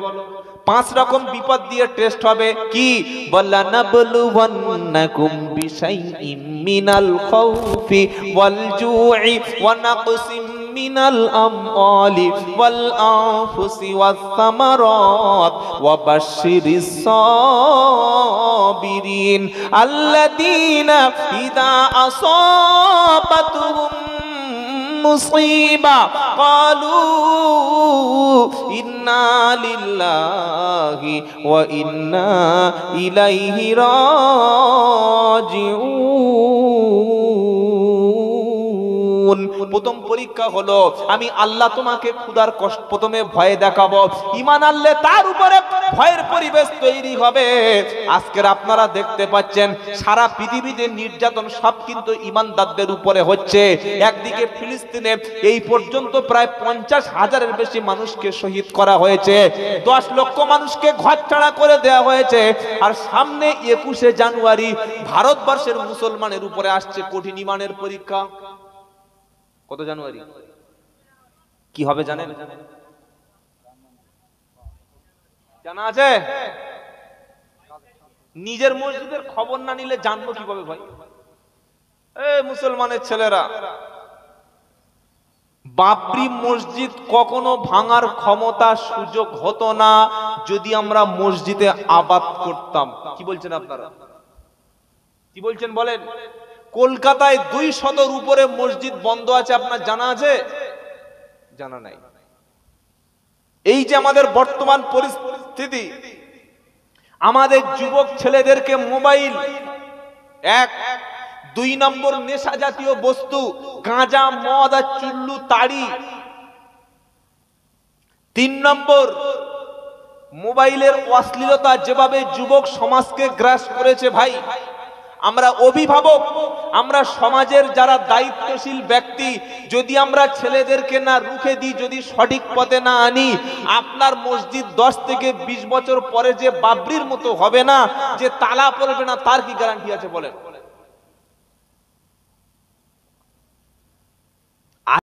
5 রকম বিপদ দিয়ে টেস্ট হবে। কি? বলানা বলুওয়ান্নাকুম বিশাইইম মিনাল খাউফি ওয়াল জুই ওয়া নাকসিম মিনাল আমওয়ালি ওয়াল আনফুসি ওয়াস সামারাত ওয়া বাশশিরিস সাবিরিন আল্লাযীনা ইযা আসাবাতুহুম মুসিবা ক্বালু ইন্না লিল্লাহি ওয়া ইন্না ইলাইহি রাজিউন। প্রথম পরীক্ষা হলো আমি আল্লাহ তোমাকে ক্ষুধার কষ্ট প্রথমে ভয় দেখাবো, ঈমান আনলে তার উপরে ভয়ের পরিবেশ তৈরি হবে। আজকের আপনারা দেখতে পাচ্ছেন সারা পৃথিবীতে নির্যাতন সব কিন্তু ঈমানদারদের উপরে হচ্ছে। একদিকে ফিলিস্তিনে এই পর্যন্ত প্রায় 50,000-এর বেশি মানুষকে শহীদ করা হয়েছে, 10 লক্ষ মানুষকে ঘরছাড়া করে দেওয়া হয়েছে। আর সামনে 21শে জানুয়ারি ভারতবর্ষের মুসলমানের উপরে আসছে কঠিন ঈমানের পরীক্ষা। কত জানুয়ারি কি হবে জানেন? জানা আছে? নিজের মসজিদের খবর না নিলে জানবো কিভাবে ভাই? মুসলমানের ছেলেরা, বাবরি মসজিদ কখনো ভাঙার ক্ষমতা সুযোগ হতো না যদি আমরা মসজিদে আবাদ করতাম। কি বলছেন আপনারা? কি বলছেন বলেন? কলকাতায় 200-এর উপরে মসজিদ বন্ধ আছে, আপনার জানা আছে? জানা নাই। এই যে আমাদের বর্তমান পরিস্থিতি, আমাদের যুবক ছেলেদেরকে মোবাইল এক, 2 নম্বর নেশা জাতীয় বস্তু গাঁজা, মদ আর চুল্লু তাড়ি, 3 নম্বর মোবাইলের অশ্লীলতা যেভাবে যুবক সমাজকে গ্রাস করেছে ভাই, আমরা অভিভাবক, আমরা সমাজের যারা দায়িত্বশীল ব্যক্তি, যদি আমরা ছেলেদেরকে না রুখে দিই, যদি সঠিক পথে না আনি, আপনার মসজিদ 10 থেকে 20 বছর পরে যে বাবরির মতো হবে না, যে তালা পড়বে না, তার কি গ্যারান্টি আছে বলেন?